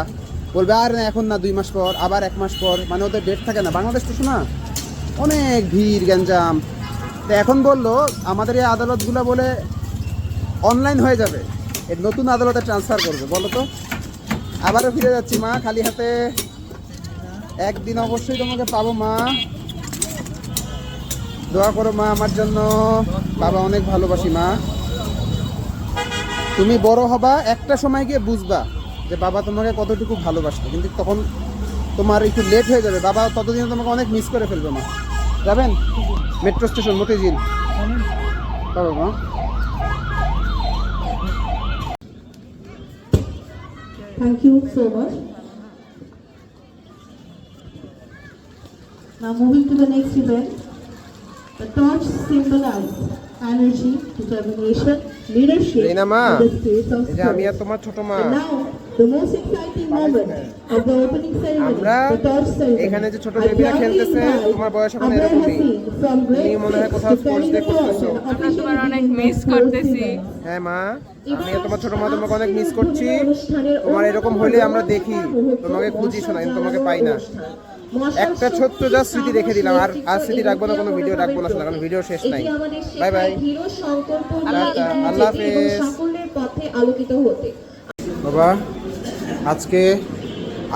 S7: বলবে আর না এখন না 2 মাস পর, আবার 1 মাস পর, মানে ওদের ডেট থাকে না। বাংলাদেশ তো শোনা অনেক ভিড় গ্যাঞ্জাম, তো এখন বললো আমাদের এই আদালতগুলো বলে অনলাইন হয়ে যাবে, এর নতুন আদালতে ট্রান্সফার করবে। বলো তো, আবারও ফিরে যাচ্ছি মা খালি হাতে, একদিন অবশ্যই তোমাকে পাবো মা, দোয়া করো মা আমার জন্য, বাবা অনেক ভালোবাসি মা। তুমি বড় হবা, একটা সময় গিয়ে বুঝবা যে বাবা তোমাকে কতটুকু ভালোবাসতো, কিন্তু তখন তোমার একটু লেট হয়ে যাবে, বাবা ততদিনে তোমাকে অনেক মিস করে ফেলবে মা। যাবেন মেট্রো স্টেশন মতিঝিল, বাবা মা।
S9: Thank you so much. Now moving to the next event, the torch symbolizes energy, determination, leadership in
S1: রিনা মা,
S9: the space of
S1: এই যে আমি আর তোমার ছোট মা,
S9: And now, the most exciting moment of the opening ceremony,
S1: আমরা
S9: the torch ceremony.
S1: এখানে যে ছোট
S9: I
S1: বেবিরা
S9: proudly
S1: খেলতেছে,
S9: invite
S1: তোমার বয়স এখন
S9: Abrar
S1: এরকমই,
S9: Haseen from grade
S1: তুমি মনে হয়
S9: 6
S1: কোথাও
S9: to carry
S1: sports
S9: the
S1: day
S9: torch
S1: করতেছো।
S9: and officially
S10: তোমার অনেক
S9: begin the
S10: মিস
S9: sports
S10: করতেছি।
S9: event.
S1: হ্যাঁ মা, আমি আর তোমার ছোট মা তোমাকে অনেক মিস করছি,
S9: অনুষ্ঠানের
S1: তোমার এরকম হইলে আমরা দেখি, তোমাকে খুঁজি শোনা, কিন্তু তোমাকে পাই না। একটা ছোট্ট যা স্মৃতি রেখে দিলাম, আর স্মৃতি রাখবো না, কোনো ভিডিও রাখবো না শোনা, কারণ ভিডিও শেষ নাই। বাই বাই, আল্লাহ হাফেজ।
S9: সাফল্যের পথে আলোকিত হতে।
S7: বাবা আজকে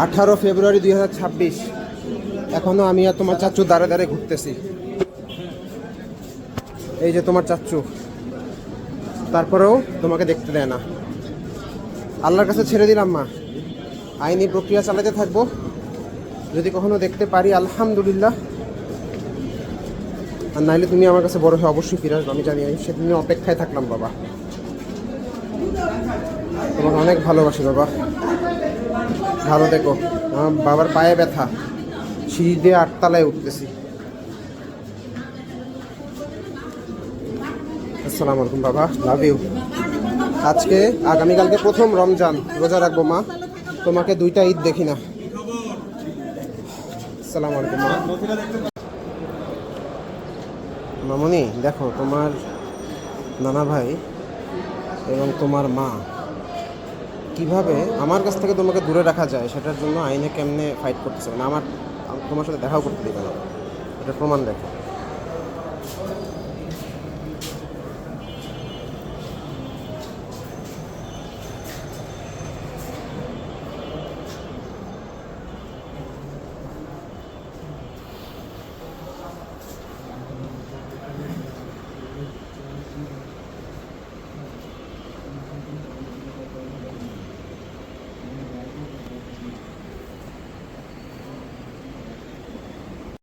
S7: 18 ফেব্রুয়ারি 2026, এখনো আমি আর তোমার চাচ্চু দাঁড়ে দাঁড়ে ঘুরতেছি। এই যে তোমার চাচ্চু, তারপরেও তোমাকে দেখতে দেয় না। আল্লাহর কাছে ছেড়ে দিলাম মা, আইনি প্রক্রিয়া চালাতে থাকবো, যদি কখনো দেখতে পারি আলহামদুলিল্লাহ, আর নাইলে তুমি আমার কাছে বড় হয়ে অবশ্যই ফিরে আসবে, আমি জানি। সেদিনের অপেক্ষায় থাকলাম বাবা, তোমাকে অনেক ভালোবাসি বাবা, ভালো দেখো। আমার বাবার পায়ে ব্যথা, সিঁড়ি দিয়ে 8 তলায় উঠতেছি। আসসালামু আলাইকুম বাবা, লাভ ইউ। আজকে আগামীকালকে প্রথম রমজান, রোজা রাখবো মা, তোমাকে 2টা ঈদ দেখি না। আসসালামু আলাইকুম মা। মামনি দেখো, তোমার নানা ভাই এবং তোমার মা কিভাবে আমার কাছ থেকে তোমাকে দূরে রাখা যায় সেটার জন্য আইনে কেমনে ফাইট করতেছে, মানে আমার তোমার সাথে দেখাও করতে দিবে না, এটা প্রমাণ দেখো।